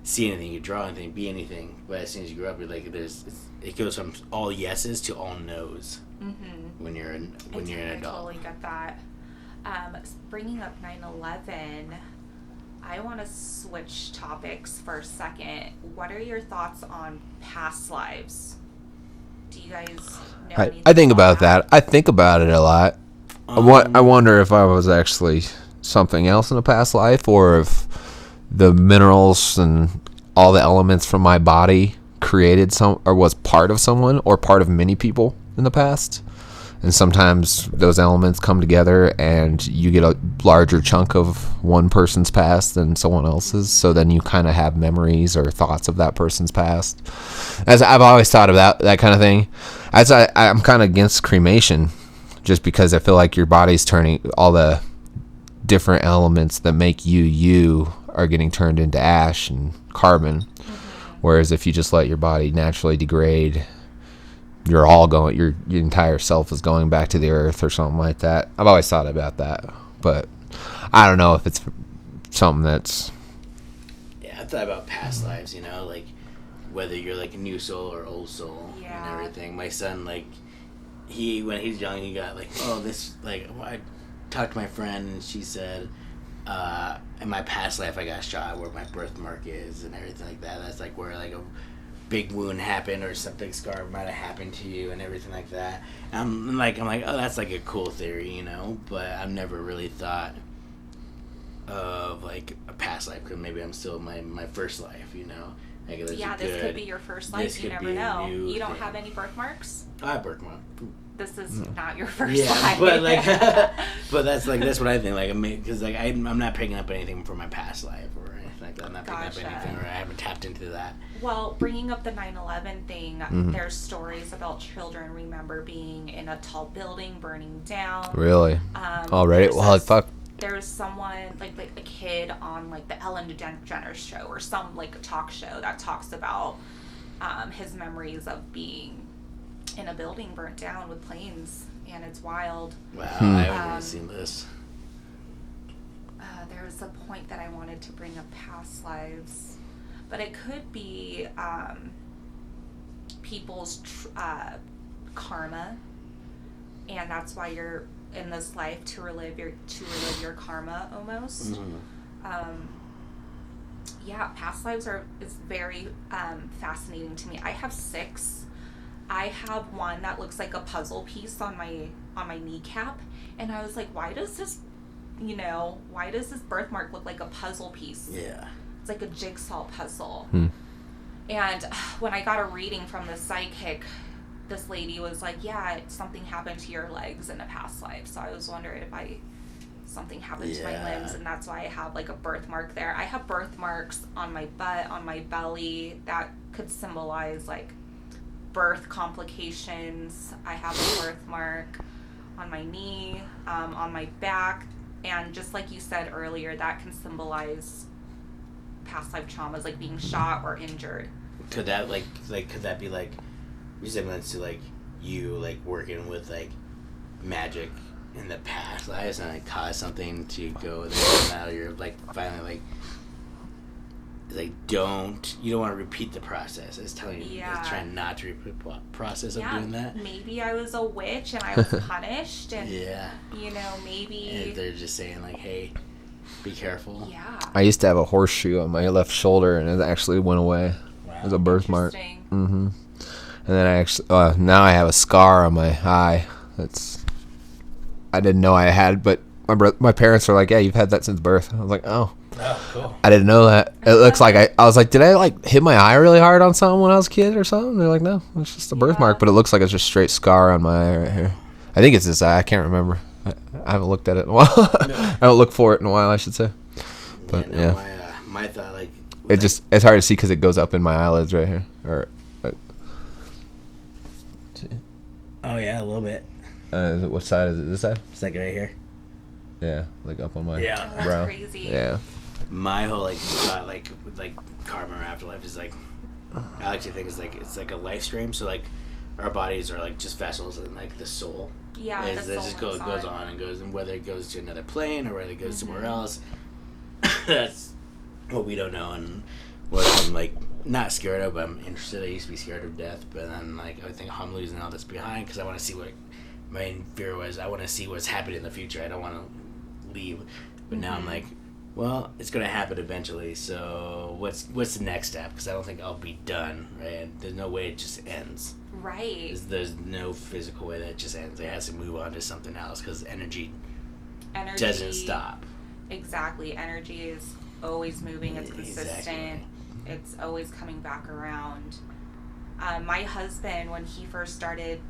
Speaker 2: see anything, you could draw anything, be anything. But as soon as you grow up, you're like, it goes from all yeses to all nos. Mm-hmm. When you're an adult.
Speaker 1: I totally get that. Bringing up 9/11, I want to switch topics for a second. What are your thoughts on past lives? Do you guys know anything
Speaker 3: I think about that. I think about it a lot. I wonder if I was actually something else in a past life, or if the minerals and all the elements from my body created or was part of someone or part of many people in the past. And sometimes those elements come together and you get a larger chunk of one person's past than someone else's. So then you kind of have memories or thoughts of that person's past. As I've always thought about that kind of thing. I'm kind of against cremation, just because I feel like your body's turning, all the different elements that make you are getting turned into ash and carbon. Whereas if you just let your body naturally degrade, your entire self is going back to the earth or something like that. I've always thought about that, but I don't know if it's something that's...
Speaker 2: Yeah, I thought about past lives, like whether you're like a new soul or old soul and everything. My son, like, when he's young, he got like, I talked to my friend and she said, in my past life I got shot where my birthmark is and everything like that. That's like where like a big wound happened or something scar might have happened to you and everything like that. And I'm like, oh, that's like a cool theory, but I've never really thought of like a past life, because maybe I'm still in my first life, Like,
Speaker 1: this could be your first life. You never know. You don't have any birthmarks?
Speaker 2: I have birthmark.
Speaker 1: This is not your first life.
Speaker 2: But like, but that's what I think. Like, because like I'm not picking up anything from my past life or anything like that. I'm not picking up anything, or I haven't tapped into that.
Speaker 1: Well, bringing up the 9/11 thing, there's stories about children remember being in a tall building burning down.
Speaker 3: Really? Already? Well, fuck.
Speaker 1: There's someone like a kid on like the Ellen DeGeneres show or some like talk show that talks about his memories of being in a building burnt down with planes, and it's wild.
Speaker 2: Wow, I haven't really seen this.
Speaker 1: There was a point that I wanted to bring up past lives, but it could be people's karma, and that's why you're in this life, to relive your karma almost. Past lives is very fascinating to me. I have 6. I have one that looks like a puzzle piece on my kneecap, and I was like, why does this birthmark look like a puzzle piece?
Speaker 2: Yeah,
Speaker 1: it's like a jigsaw puzzle. And when I got a reading from the psychic, this lady was like, yeah, something happened to your legs in a past life. So I was wondering if something happened to my limbs, and that's why I have like a birthmark there. I have birthmarks on my butt, on my belly, that could symbolize like birth complications. I have a birthmark on my knee, on my back, and just like you said earlier, that can symbolize past life traumas, like being shot or injured.
Speaker 2: Could that could that be like resemblance to like you like working with like magic in the past lives and like cause something to go there, now you're like finally like you don't want to repeat the process. It's telling you, it's trying not to repeat the process of doing that.
Speaker 1: Maybe I was a witch and I was punished, and maybe
Speaker 2: and they're just saying like, hey, be careful.
Speaker 1: Yeah.
Speaker 3: I used to have a horseshoe on my left shoulder, and it actually went away.
Speaker 2: Wow.
Speaker 3: It was a birthmark. And then I actually now I have a scar on my eye. I didn't know I had, but my parents are like, yeah, you've had that since birth. I was like, oh.
Speaker 2: Oh, cool.
Speaker 3: I didn't know that. It looks like I was like, did I like hit my eye really hard on something when I was a kid or something? They're like, no, it's just a birthmark, but it looks like it's just straight scar on my eye right here. I think it's this eye. I can't remember. I haven't looked at it in a while. I don't look for it in a while, I should say. But
Speaker 2: my thought like
Speaker 3: it's hard to see because it goes up in my eyelids right here.
Speaker 2: Oh yeah, a little bit.
Speaker 3: What side is it? This side?
Speaker 2: It's like right here.
Speaker 3: Yeah, like up on my
Speaker 1: That's
Speaker 3: brow.
Speaker 1: crazy.
Speaker 3: Yeah.
Speaker 2: My whole like thought with karma or afterlife is like, I like to think it's like a life stream. So like our bodies are like just vessels, and like the soul
Speaker 1: Yeah,
Speaker 2: It just goes on and goes, and whether it goes to another plane or whether it goes somewhere else, that's what we don't know. And what I'm like not scared of, but I'm interested. I used to be scared of death, but then like I think I'm losing all this behind because I want to see what my main fear was. I want to see what's happening in the future. I don't want to leave, but now I'm like, well, it's going to happen eventually. So what's the next step? Because I don't think I'll be done. Right? There's no way it just ends.
Speaker 1: Right.
Speaker 2: There's no physical way that it just ends. It has to move on to something else because energy doesn't stop.
Speaker 1: Exactly. Energy is always moving. It's consistent.
Speaker 2: Exactly.
Speaker 1: It's always coming back around. My husband, when we first started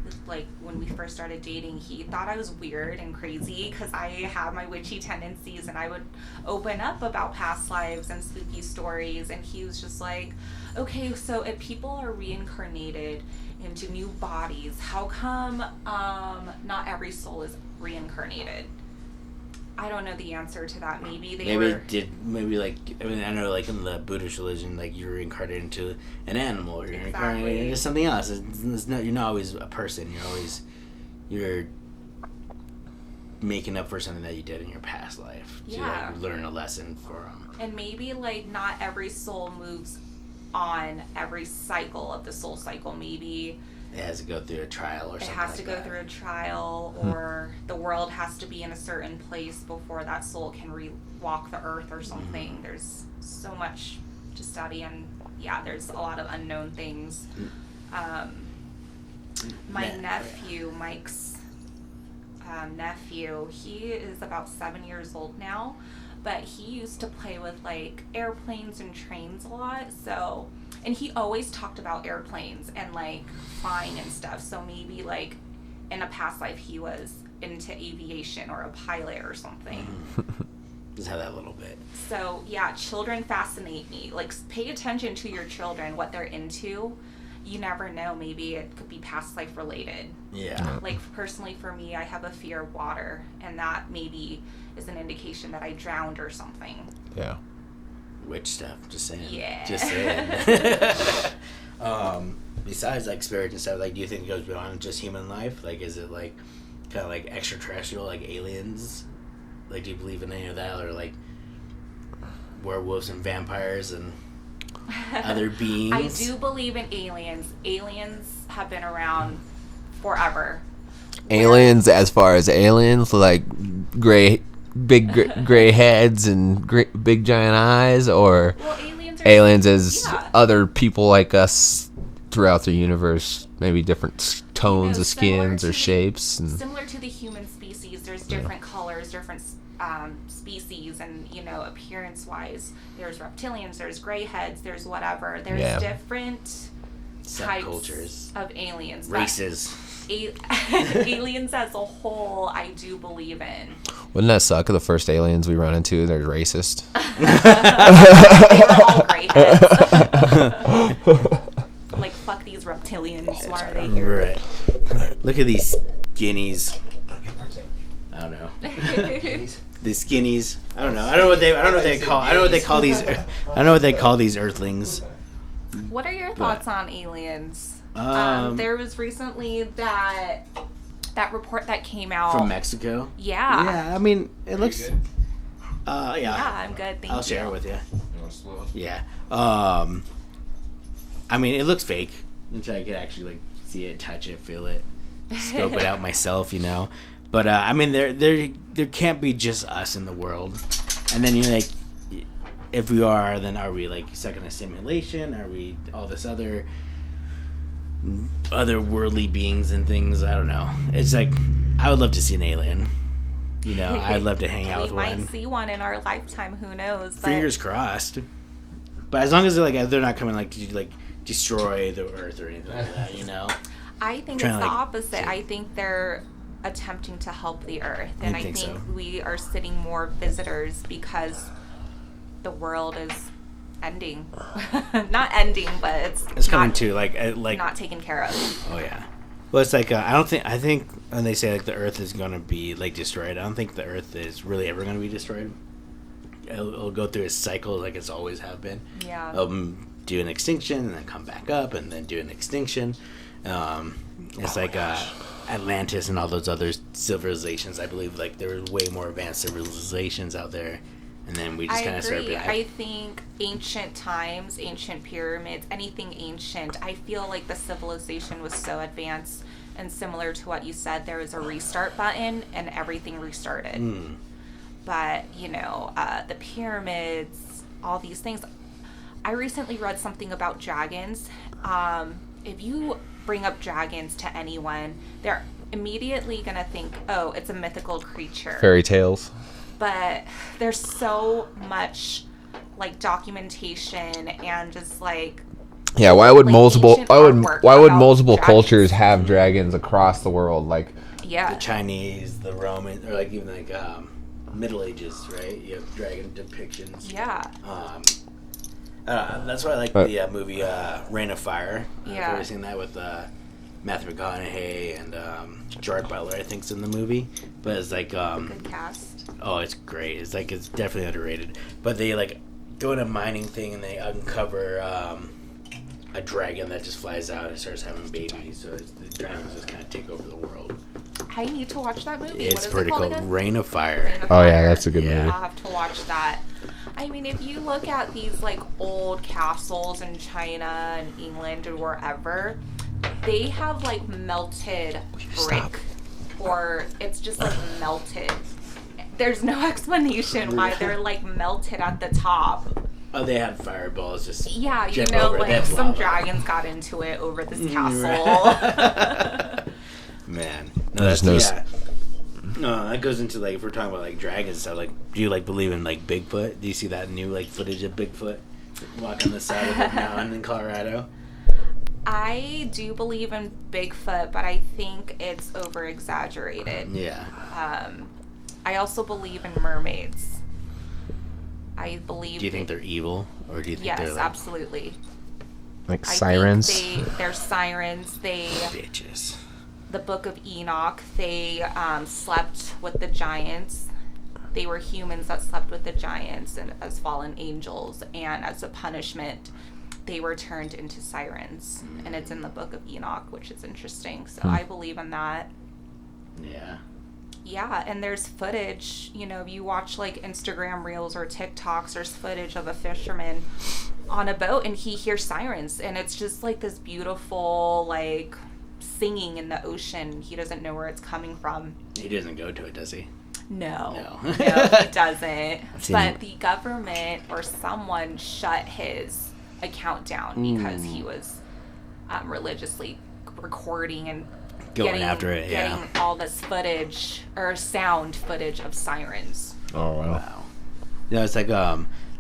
Speaker 1: dating, he thought I was weird and crazy because I have my witchy tendencies and I would open up about past lives and spooky stories, and he was just like, okay, so if people are reincarnated into new bodies, how come not every soul is reincarnated? I don't know the answer to that. Maybe I know like in the Buddhist religion, like you're reincarnated into an animal, or you're reincarnated into something else. You're not always a person. You're making up for something that you did in your past life. Yeah.
Speaker 2: To like, learn a lesson from.
Speaker 1: And maybe like not every soul moves on every cycle of the soul cycle. Maybe
Speaker 2: it has to go through a trial or something.
Speaker 1: It has to go through a trial, or the world has to be in a certain place before that soul can walk the earth or something. There's so much to study, and there's a lot of unknown things. My nephew, Mike's nephew, he is about 7 years old now, but he used to play with like airplanes and trains a lot, and he always talked about airplanes and like flying and stuff. So maybe like in a past life he was into aviation or a pilot or something.
Speaker 2: Just have that little bit.
Speaker 1: So yeah, children fascinate me. Like pay attention to your children, what they're into. You never know, maybe it could be past life related.
Speaker 2: Yeah.
Speaker 1: Like personally for me, I have a fear of water, and that maybe is an indication that I drowned or something.
Speaker 3: Yeah.
Speaker 2: Witch stuff, just saying.
Speaker 1: Yeah.
Speaker 2: Just saying. Besides like spirits and stuff, like do you think it goes beyond just human life? Like is it like kind of like extraterrestrial, like aliens? Like do you believe in any of that, or like werewolves and vampires and other beings?
Speaker 1: I do believe in aliens. Aliens have been around forever.
Speaker 3: Aliens, as far as aliens, like big gray heads and big giant eyes, or aliens as other people like us throughout the universe, maybe different tones of skins or shapes. And
Speaker 1: similar to the human species, there's different colors, different species, and appearance-wise, there's reptilians, there's gray heads, there's whatever. There's different types of aliens.
Speaker 2: Races.
Speaker 1: Aliens as a whole, I do believe in.
Speaker 3: Wouldn't that suck? The first aliens we run into, they're racist.
Speaker 1: They were all gray heads. Like, fuck these reptilians. Why are they here?
Speaker 2: Right. Look at these skinnies. I don't know. The skinnies. I don't know. I don't know what they call these earthlings.
Speaker 1: What are your thoughts on aliens? There was recently that report that came out
Speaker 2: from Mexico.
Speaker 1: Yeah.
Speaker 2: Yeah, I mean, it looks. Yeah.
Speaker 1: Yeah, I'm good. Thank you.
Speaker 2: I'll share it with you. Yeah. I mean, it looks fake. Until I could actually like see it, touch it, feel it, scope it out myself, But I mean, there can't be just us in the world. And then you're like, if we are, then are we like stuck in a simulation? Are we all this other worldly beings and things? I don't know. It's like I would love to see an alien. I'd love to hang out with one.
Speaker 1: We might see one in our lifetime. Who knows?
Speaker 2: Fingers crossed. But as long as they're not coming like to like destroy the earth or anything like that,
Speaker 1: I think it's the opposite. I think they're attempting to help the earth, and I think so. We are sitting more visitors because the world is ending. Not ending, but it's
Speaker 2: coming to like
Speaker 1: not taken care of.
Speaker 2: Oh yeah. Well, it's like I think when they say like the earth is going to be like destroyed, I don't think the earth is really ever going to be destroyed. It'll go through a cycle like it's always have been.
Speaker 1: Yeah.
Speaker 2: Do an extinction and then come back up and then do an extinction. It's Atlantis and all those other civilizations. I believe like there were way more advanced civilizations out there, and then we just kind of started.
Speaker 1: I think ancient times, ancient pyramids, anything ancient. I feel like the civilization was so advanced and similar to what you said. There was a restart button and everything restarted. But the pyramids, all these things. I recently read something about dragons. If you bring up dragons to anyone, they're immediately going to think, oh, it's a mythical creature.
Speaker 3: Fairy tales.
Speaker 1: But there's so much, like, documentation and just, like...
Speaker 3: Yeah, why would multiple
Speaker 1: dragons.
Speaker 3: cultures have dragons across the world? Like,
Speaker 1: yeah.
Speaker 2: The Chinese, the Roman, or, like, even, like, Middle Ages, right? You have dragon depictions.
Speaker 1: Yeah.
Speaker 2: That's why I like the movie Reign of Fire.
Speaker 1: Yeah.
Speaker 2: I've seen that with Matthew McConaughey and Gerard Butler, I think's in the movie. But it's like
Speaker 1: good cast.
Speaker 2: Oh, it's great. It's like it's definitely underrated. But they like go in a mining thing and they uncover a dragon that just flies out and starts having babies. So the dragons just kind of take over the world.
Speaker 1: I need to watch that movie.
Speaker 2: It's pretty cool. Reign of Fire.
Speaker 3: Oh yeah, that's a good movie.
Speaker 1: I'll have to watch that. I mean, if you look at these like old castles in China and England or wherever, they have like melted brick, or it's just like melted. There's no explanation why they're like melted at the top.
Speaker 2: Oh, they had fireballs just.
Speaker 1: Yeah, like some dragons got into it over this castle.
Speaker 2: Man, no, that goes into like if we're talking about like dragons and stuff. Like, do you like believe in like Bigfoot? Do you see that new like footage of Bigfoot walking the side of the mountain in Colorado?
Speaker 1: I do believe in Bigfoot, but I think it's over exaggerated.
Speaker 2: Yeah.
Speaker 1: I also believe in mermaids. I believe.
Speaker 2: Do you think they're evil, or do you think they're like,
Speaker 1: absolutely.
Speaker 3: Like sirens?
Speaker 1: They're sirens.
Speaker 2: Bitches.
Speaker 1: The Book of Enoch, they slept with the giants. They were humans that slept with the giants and as fallen angels, and as a punishment, they were turned into sirens. And it's in the Book of Enoch, which is interesting. So I believe in that.
Speaker 2: Yeah.
Speaker 1: Yeah, and there's footage, if you watch like Instagram Reels or TikToks, there's footage of a fisherman on a boat and he hears sirens, and it's just like this beautiful like singing in the ocean. He doesn't know where it's coming from.
Speaker 2: He doesn't go to it, does he?
Speaker 1: No, he doesn't. But the government or someone shut his account down because he was religiously recording and getting all this footage or sound footage of sirens.
Speaker 3: Oh wow.
Speaker 2: Yeah, it's like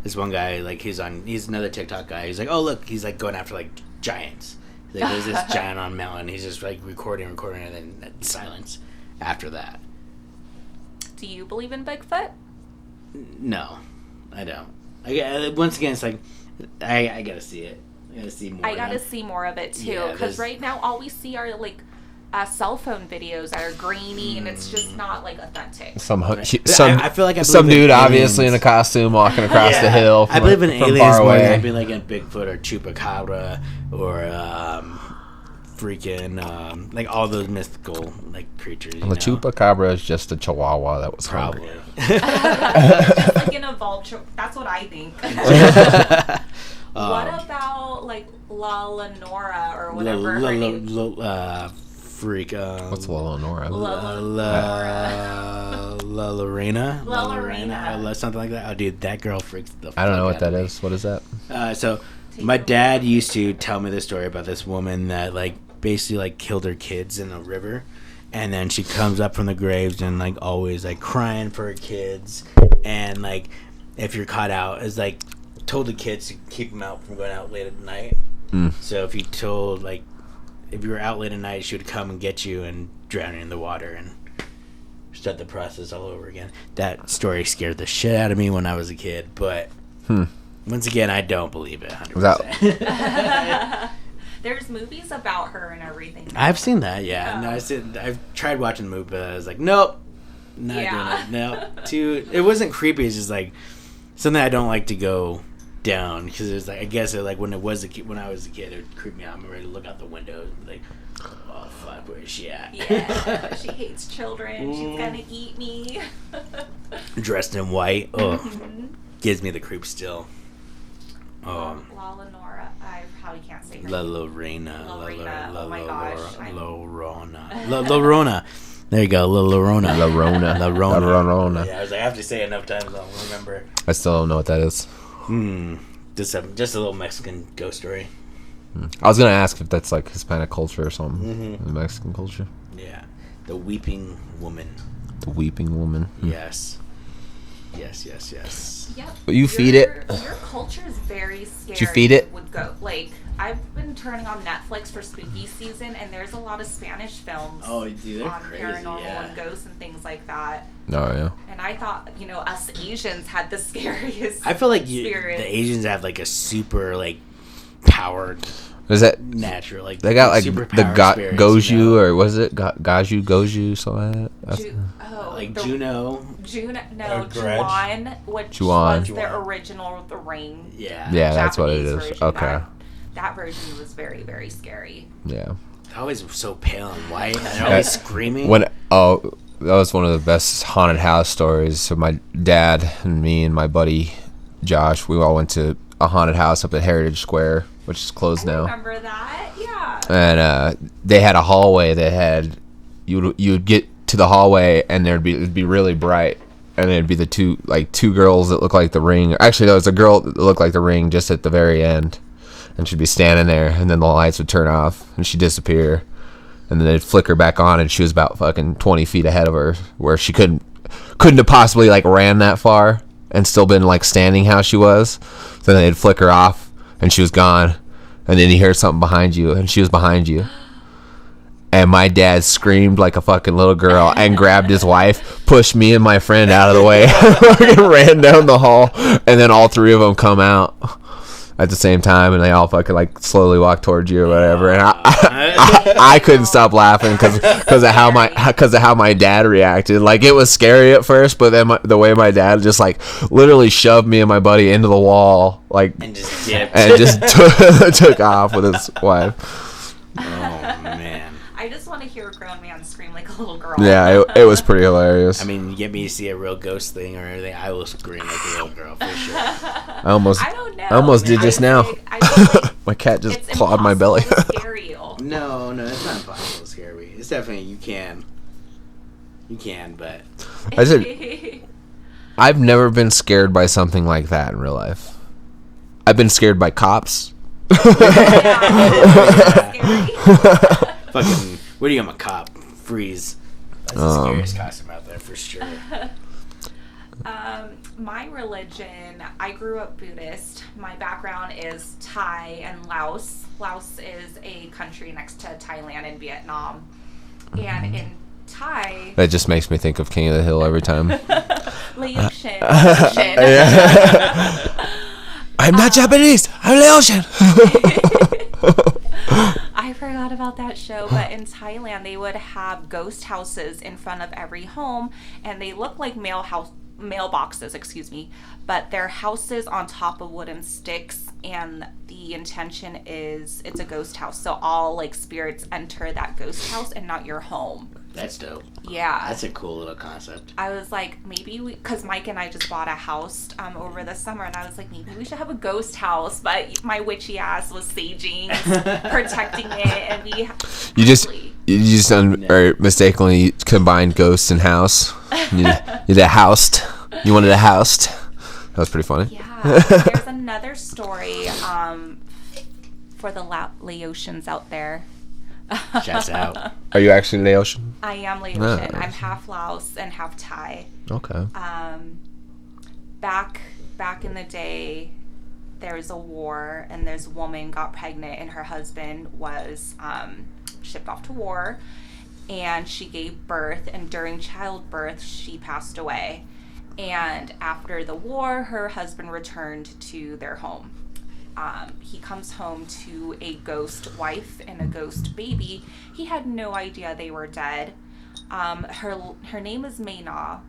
Speaker 2: this one guy, like he's another TikTok guy. He's like, oh look, he's like going after like giants. Like, there's this giant on a mountain. He's just like recording, and then silence after that.
Speaker 1: Do you believe in Bigfoot?
Speaker 2: No, I don't. Once again, it's like I gotta see it. I gotta see more.
Speaker 1: I gotta see more of it too, because right now all we see are like cell phone videos that are grainy, and it's just not like authentic.
Speaker 2: I feel like
Speaker 3: some dude obviously in a costume walking across the hill.
Speaker 2: I believe in aliens more than I believe like in Bigfoot or Chupacabra or freaking like all those mythical like creatures.
Speaker 3: The Chupacabra is just a chihuahua that was
Speaker 2: probably
Speaker 1: just like an evolved. That's what I think. What about like La Lenora or whatever her name?
Speaker 2: Freak.
Speaker 3: What's La Lenora?
Speaker 2: La Lorena, something like that. Oh, dude, that girl freaks the.
Speaker 3: I don't know what that is. What is that?
Speaker 2: So my dad used to tell me this story about this woman that like basically like killed her kids in a river, and then she comes up from the graves and like always like crying for her kids, and like if you're caught out, is like told the kids to keep them out from going out late at night. So if you told like. If you were out late at night, she would come and get you and drown you in the water and start the process all over again. That story scared the shit out of me when I was a kid, but once again, I don't believe it 100%.
Speaker 1: There's movies about her and everything.
Speaker 2: I've seen that, yeah. No, I've tried watching the movie, but I was like, nope, not doing it. No, it wasn't creepy. It's just like something I don't like to go down because it's like I guess it, like when I was a kid, it would creep me out. I'm ready to look out the window and be like, oh fuck, where is she at?
Speaker 1: Yeah, she hates children. She's gonna eat me.
Speaker 2: Dressed in white, gives me the creep still.
Speaker 1: La Lenora, how you can't say her
Speaker 2: La
Speaker 1: name.
Speaker 2: Lorena.
Speaker 1: Oh my gosh.
Speaker 2: Lorona. There you go, Lorona.
Speaker 3: Lorona.
Speaker 2: Yeah, I was like, I have to say it enough times, I'll remember.
Speaker 3: I still don't know what that is.
Speaker 2: Just a little Mexican ghost story.
Speaker 3: I was gonna ask if that's like Hispanic culture or something. Mexican culture.
Speaker 2: Yeah, the weeping woman.
Speaker 3: The weeping woman.
Speaker 2: Yes.
Speaker 1: Yep.
Speaker 3: But you feed it.
Speaker 1: Your culture is very scary.
Speaker 3: Did you feed it?
Speaker 1: Would go like I've been turning on Netflix for spooky season, and there's a lot of Spanish films.
Speaker 2: Oh, dude, they're
Speaker 1: on
Speaker 2: crazy,
Speaker 1: paranormal
Speaker 2: yeah.
Speaker 1: and ghosts and things like that.
Speaker 3: Oh yeah.
Speaker 1: And I thought, us Asians had the scariest.
Speaker 2: I feel like the Asians have like a super like powered.
Speaker 3: Is that
Speaker 2: natural? Like
Speaker 3: they got like the Goju or was it Goju something like that?
Speaker 2: Juno.
Speaker 1: No, Juan, which was the original The Ring.
Speaker 2: Yeah.
Speaker 3: Yeah, that's what it
Speaker 1: Japanese
Speaker 3: is.
Speaker 1: version.
Speaker 3: Okay.
Speaker 1: That version was very, very scary.
Speaker 3: Yeah.
Speaker 2: They're always so pale and white. And they're always screaming.
Speaker 3: That was one of the best haunted house stories. So my dad and me and my buddy Josh, we all went to a haunted house up at Heritage Square, which is closed now.
Speaker 1: I remember that, yeah.
Speaker 3: And they had a hallway that had you'd get to the hallway and it'd be really bright, and it'd be the two girls that look like The Ring. Actually, there was a girl that looked like The Ring just at the very end, and she'd be standing there, and then the lights would turn off and she'd disappear, and then they'd flicker back on, and she was about fucking 20 feet ahead of her, where she couldn't have possibly like ran that far and still been like standing how she was. So then they'd flicker off and she was gone, and then you hear something behind you and she was behind you. And my dad screamed like a fucking little girl and grabbed his wife, pushed me and my friend out of the way, and ran down the hall, and then all three of them come out at the same time, and they all fucking like slowly walk towards you or whatever. And I couldn't stop laughing because of how my dad reacted. Like, it was scary at first, but then the way my dad just like literally shoved me and my buddy into the wall, like,
Speaker 2: and just dipped
Speaker 3: and just took off with his wife.
Speaker 2: Oh man.
Speaker 1: I just want to hear a grown man scream like a little girl.
Speaker 3: Yeah, it was pretty hilarious.
Speaker 2: I mean, you get me to see a real ghost thing or anything, I will scream like a little girl for sure.
Speaker 1: I don't know.
Speaker 3: I almost did just now. My cat just clawed my belly.
Speaker 1: To scare you.
Speaker 2: No, it's not impossible to scare me. It's definitely you can, but
Speaker 3: I said I've never been scared by something like that in real life. I've been scared by cops.
Speaker 2: Fucking, what do you? I'm a cop. Freeze. That's the scariest costume out there for sure.
Speaker 1: My religion, I grew up Buddhist. My background is Thai and Laos. Laos is a country next to Thailand and Vietnam. And in Thai...
Speaker 3: That just makes me think of King of the Hill every time.
Speaker 1: Laotian.
Speaker 3: I'm not Japanese. I'm Laotian.
Speaker 1: I forgot about that show, but in Thailand they would have ghost houses in front of every home, and they look like mailboxes, but they're houses on top of wooden sticks, and the intention is it's a ghost house, so all like spirits enter that ghost house and not your home.
Speaker 2: That's dope.
Speaker 1: Yeah.
Speaker 2: That's a cool little concept.
Speaker 1: I was like, maybe because Mike and I just bought a house over the summer, and I was like, maybe we should have a ghost house, but my witchy ass was saging, protecting it, and you just
Speaker 3: mistakenly combined ghosts and house. You housed. You wanted a housed. That was pretty funny.
Speaker 1: Yeah. There's another story for the Laotians out there.
Speaker 2: Shouts out.
Speaker 3: Are you actually Laotian?
Speaker 1: I am Laotian.
Speaker 3: Nice.
Speaker 1: I'm half Laos and half Thai.
Speaker 3: Okay.
Speaker 1: Back in the day, there was a war, and this woman got pregnant, and her husband was shipped off to war, and she gave birth, and during childbirth, she passed away. And after the war, her husband returned to their home. He comes home to a ghost wife and a ghost baby. He had no idea they were dead. Her name is Mayna,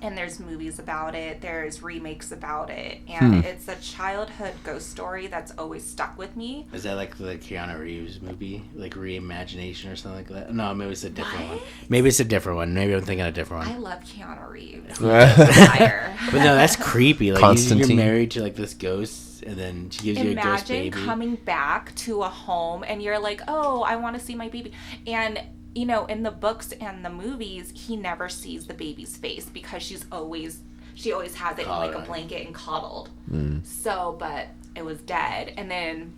Speaker 1: and there's movies about it, there's remakes about it, and it's a childhood ghost story that's always stuck with me.
Speaker 2: Is that like the Keanu Reeves movie, like Reimagination or something like that? No, maybe it's a different one. Maybe it's a different one. Maybe I'm thinking of a different one.
Speaker 1: I love Keanu Reeves.
Speaker 2: But no, that's creepy. Like you're married to like this ghost, and then she gives you a ghost baby.
Speaker 1: Imagine coming back to a home, and you're like, oh, I want to see my baby, and you know, in the books and the movies, he never sees the baby's face because she always has it in like a blanket and coddled. So, but it was dead. And then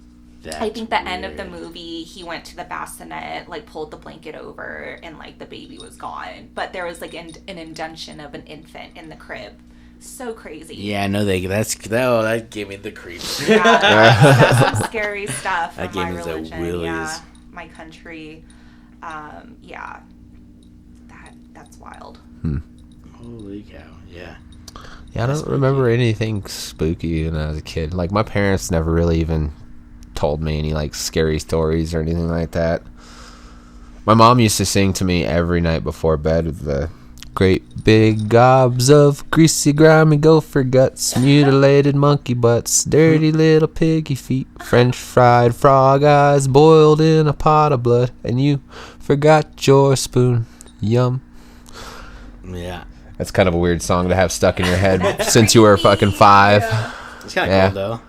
Speaker 1: I think the end of the movie, he went to the bassinet, like pulled the blanket over, and like the baby was gone. But there was like an indentation of an infant in the crib. So crazy.
Speaker 2: Yeah, no, that gave me the creeps.
Speaker 1: Yeah, that's some scary stuff
Speaker 2: That
Speaker 1: from
Speaker 2: gave
Speaker 1: my
Speaker 2: me the
Speaker 1: religion.
Speaker 2: willies.
Speaker 1: Yeah, my country. Yeah, that's wild.
Speaker 2: Holy cow! Yeah.
Speaker 3: Yeah, I don't remember anything spooky when I was a kid. Like my parents never really even told me any like scary stories or anything like that. My mom used to sing to me every night before bed with the great big gobs of greasy, grimy gopher guts, mutilated monkey butts, dirty little piggy feet, French fried frog eyes boiled in a pot of blood, and you forgot your spoon. Yum.
Speaker 2: Yeah.
Speaker 3: That's kind of a weird song to have stuck in your head since you were fucking 5.
Speaker 2: Yeah. It's kind of cool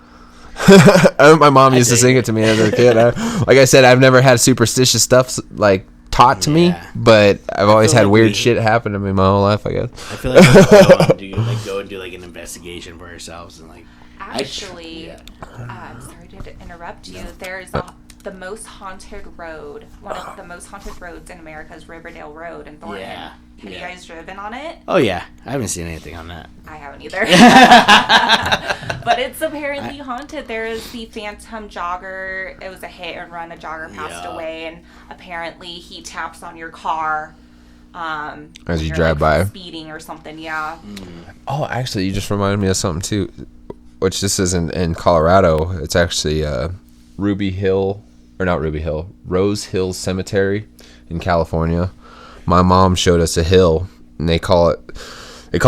Speaker 2: though.
Speaker 3: My mom used to sing it to me as a kid. Like I said, I've never had superstitious stuff like taught to me, but I've always had weird shit happen to me my whole life, I guess.
Speaker 2: I feel like we go and do like an investigation for ourselves and like.
Speaker 1: Actually, sorry to interrupt you. There's the most haunted road. One of the most haunted roads in America is Riverdale Road in Thornton.
Speaker 2: Yeah.
Speaker 1: Have you guys driven on it?
Speaker 2: Oh yeah, I haven't seen anything on that.
Speaker 1: I haven't either. But it's apparently haunted. There is the phantom jogger. It was a hit and run. A jogger passed away, and apparently he taps on your car
Speaker 3: as you drive by,
Speaker 1: speeding or something. Yeah.
Speaker 3: Oh, actually, you just reminded me of something too, which this is in Colorado. It's actually Rose Hill Cemetery in California. My mom showed us a hill, and they called it the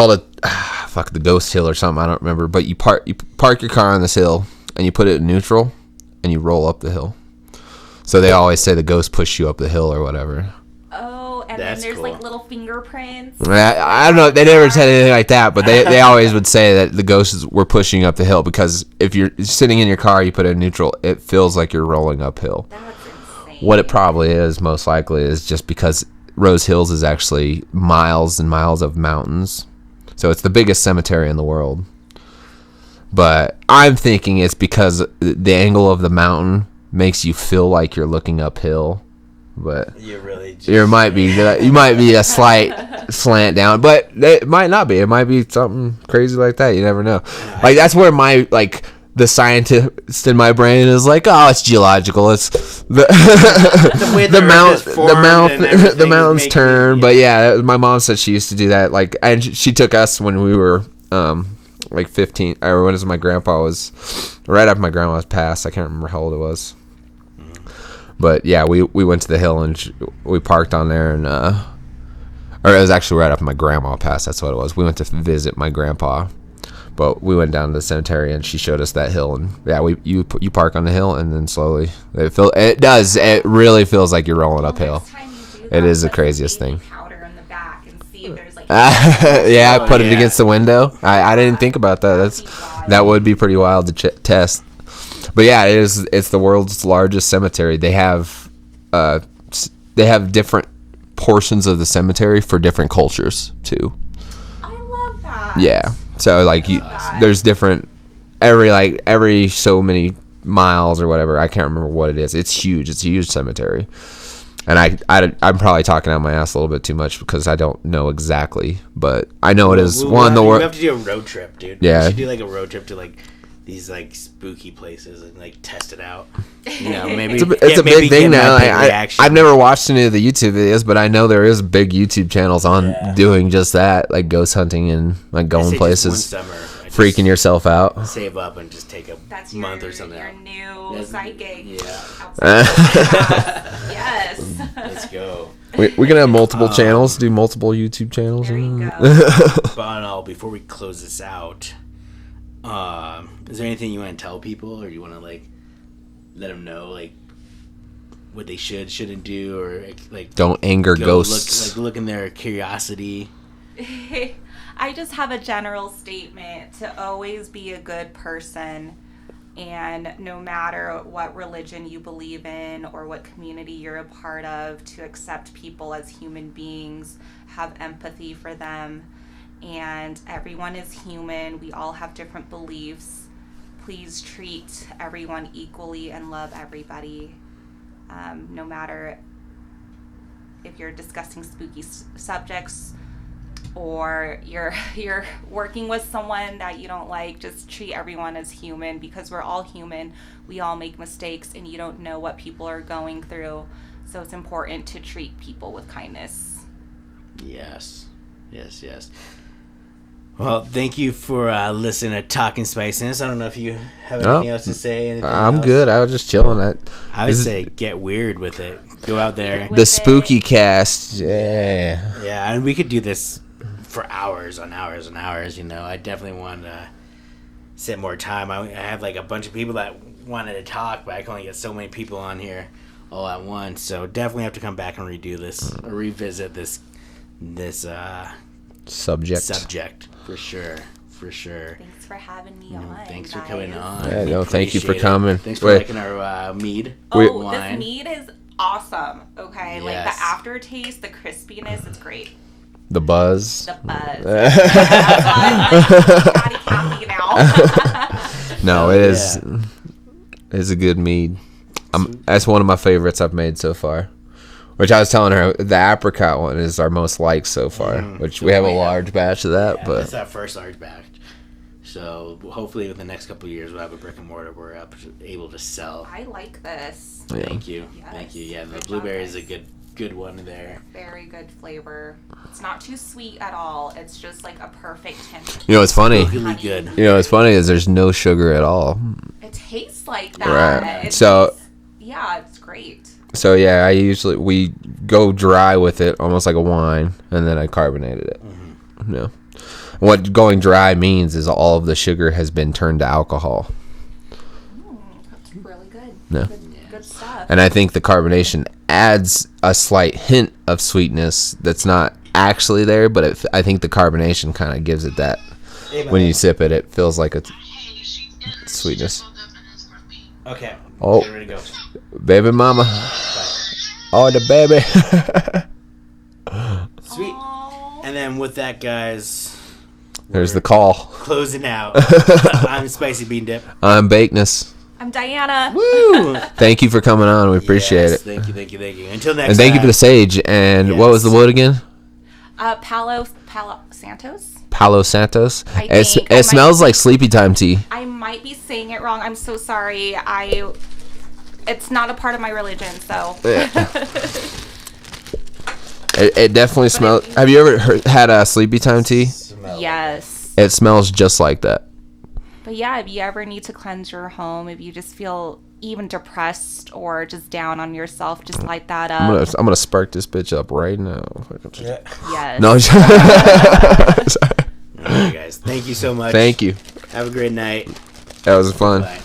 Speaker 3: Ghost Hill or something. I don't remember. But you park your car on this hill, and you put it in neutral, and you roll up the hill. So they always say the ghost pushed you up the hill or whatever.
Speaker 1: Oh, and
Speaker 2: That's
Speaker 1: then there's
Speaker 2: cool.
Speaker 1: like little fingerprints.
Speaker 3: I don't know. They never said anything like that, but they always would say that the ghosts were pushing up the hill because if you're sitting in your car, you put it in neutral, it feels like you're rolling uphill.
Speaker 1: That's insane.
Speaker 3: What it probably is, most likely, is just because Rose Hills is actually miles and miles of mountains. So it's the biggest cemetery in the world. But I'm thinking it's because the angle of the mountain makes you feel like you're looking uphill. But you might be a slight slant down, but it might not be. It might be something crazy like that. You never know. Like that's where the scientist in my brain is like, oh, it's geological. It's the mountains turn. But yeah, my mom said she used to do that. Like, and she took us when we were like 15, or when my grandpa was right after my grandma was passed. I can't remember how old it was. But yeah, we went to the hill and we parked on there, and or it was actually right after my grandma passed. That's what it was. We went to visit my grandpa. But we went down to the cemetery, and she showed us that hill, and yeah, you park on the hill, and then slowly it really feels like you're rolling uphill. It is the craziest thing.
Speaker 1: Powder in the back and see if there's like
Speaker 3: yeah, I put it against the window. I didn't think about that. That would be pretty wild to test. But yeah, it's the world's largest cemetery. They have different portions of the cemetery for different cultures too.
Speaker 1: I love that.
Speaker 3: Yeah. So like there's different every so many miles or whatever. I can't remember what it is. It's huge. It's a huge cemetery. And I'm probably talking out my ass a little bit too much because I don't know exactly, but I know it is one of the world.
Speaker 2: We have to do a road trip, dude.
Speaker 3: Yeah.
Speaker 2: We should do like a road trip to like these like spooky places and like test it out. You know, maybe
Speaker 3: it's a big thing now. I've never watched any of the YouTube videos, but I know there is big YouTube channels on doing just that, like ghost hunting and like going places, freaking yourself out.
Speaker 2: Save up and just take a month or something.
Speaker 1: Your new side gig.
Speaker 2: Yeah.
Speaker 1: Yes.
Speaker 2: Let's go.
Speaker 3: We can have multiple channels, do multiple YouTube channels.
Speaker 1: There you go.
Speaker 2: But before we close this out, is there anything you want to tell people, or you want to like let them know like what they shouldn't do, or like
Speaker 3: don't anger ghosts?
Speaker 2: Look in their curiosity.
Speaker 1: I just have a general statement to always be a good person, and no matter what religion you believe in or what community you're a part of, to accept people as human beings, have empathy for them, and everyone is human. We all have different beliefs. Please treat everyone equally and love everybody, no matter if you're discussing spooky subjects or you're working with someone that you don't like. Just treat everyone as human, because we're all human. We all make mistakes, and you don't know what people are going through. So it's important to treat people with kindness.
Speaker 2: Yes. Well, thank you for listening to TalkinSpicyNess. I don't know if you have anything else to say.
Speaker 3: I'm
Speaker 2: else?
Speaker 3: good. I was just chilling.
Speaker 2: I would say get weird with it. Go out there.
Speaker 3: The SpookyCast. Yeah.
Speaker 2: Yeah, and we could do this for hours on hours and hours. You know, I definitely want to set more time. I have like a bunch of people that wanted to talk, but I can only get so many people on here all at once. So definitely have to come back and redo this or revisit this subject for sure.
Speaker 1: Thanks for having me on.
Speaker 2: Thanks
Speaker 1: guys.
Speaker 2: for coming on.
Speaker 3: Yeah, no, thank you for coming.
Speaker 2: Thanks for liking our mead.
Speaker 1: This mead is awesome. Okay,
Speaker 2: Yes.
Speaker 1: like the aftertaste, the crispiness, it's great.
Speaker 3: The buzz.
Speaker 1: The buzz. That's why I'm like patty Kathy now.
Speaker 3: No, it is. It's a good mead. That's one of my favorites I've made so far. Which I was telling her, the apricot one is our most liked so far. Which we have a large batch of that, but
Speaker 2: it's our first large batch. So hopefully, within the next couple of years, we'll have a brick and mortar we're able to sell.
Speaker 1: I like this.
Speaker 3: Yeah.
Speaker 2: Thank you.
Speaker 1: Yes.
Speaker 2: Thank you. Yeah, the
Speaker 1: Good
Speaker 2: blueberry
Speaker 1: job,
Speaker 2: is a good one there.
Speaker 1: Very good flavor. It's not too sweet at all. It's just like a perfect hint.
Speaker 3: you know what's funny?
Speaker 2: Really good.
Speaker 3: You know what's funny is there's no sugar at all.
Speaker 1: It tastes like that.
Speaker 3: Right.
Speaker 1: It's great.
Speaker 3: So yeah, we go dry with it, almost like a wine, and then I carbonated it. Mm-hmm. No, what going dry means is all of the sugar has been turned to alcohol.
Speaker 1: That's really good.
Speaker 3: No.
Speaker 1: Good stuff.
Speaker 3: And I think the carbonation adds a slight hint of sweetness that's not actually there, but I think the carbonation kind of gives it that. When you sip it, it feels like a sweetness.
Speaker 2: Okay.
Speaker 3: Oh.
Speaker 2: Get ready to go.
Speaker 3: Baby mama. Oh, the baby.
Speaker 2: Sweet. And then with that, guys,
Speaker 3: There's the call.
Speaker 2: closing out. I'm Spicy Bean Dip.
Speaker 3: I'm Bakeness.
Speaker 1: I'm Diana.
Speaker 2: Woo!
Speaker 3: Thank you for coming on. We appreciate it.
Speaker 2: Thank you. Until next time.
Speaker 3: And thank you for the sage. And what was the wood again?
Speaker 1: Palo Santos.
Speaker 3: Palo Santos.
Speaker 1: I think.
Speaker 3: It smells like sleepy time tea.
Speaker 1: I might be saying it wrong. I'm so sorry. It's not a part of my religion, so.
Speaker 3: It definitely smells. Have you ever had a sleepy time tea?
Speaker 1: Yes.
Speaker 3: It smells just like that.
Speaker 1: But yeah, if you ever need to cleanse your home, if you just feel even depressed or just down on yourself, just light that up.
Speaker 3: I'm gonna spark this bitch up right now.
Speaker 1: Yes.
Speaker 3: No.
Speaker 2: All right, guys. Thank you so much.
Speaker 3: Thank you.
Speaker 2: Have a great night.
Speaker 3: That was fun.
Speaker 2: Bye.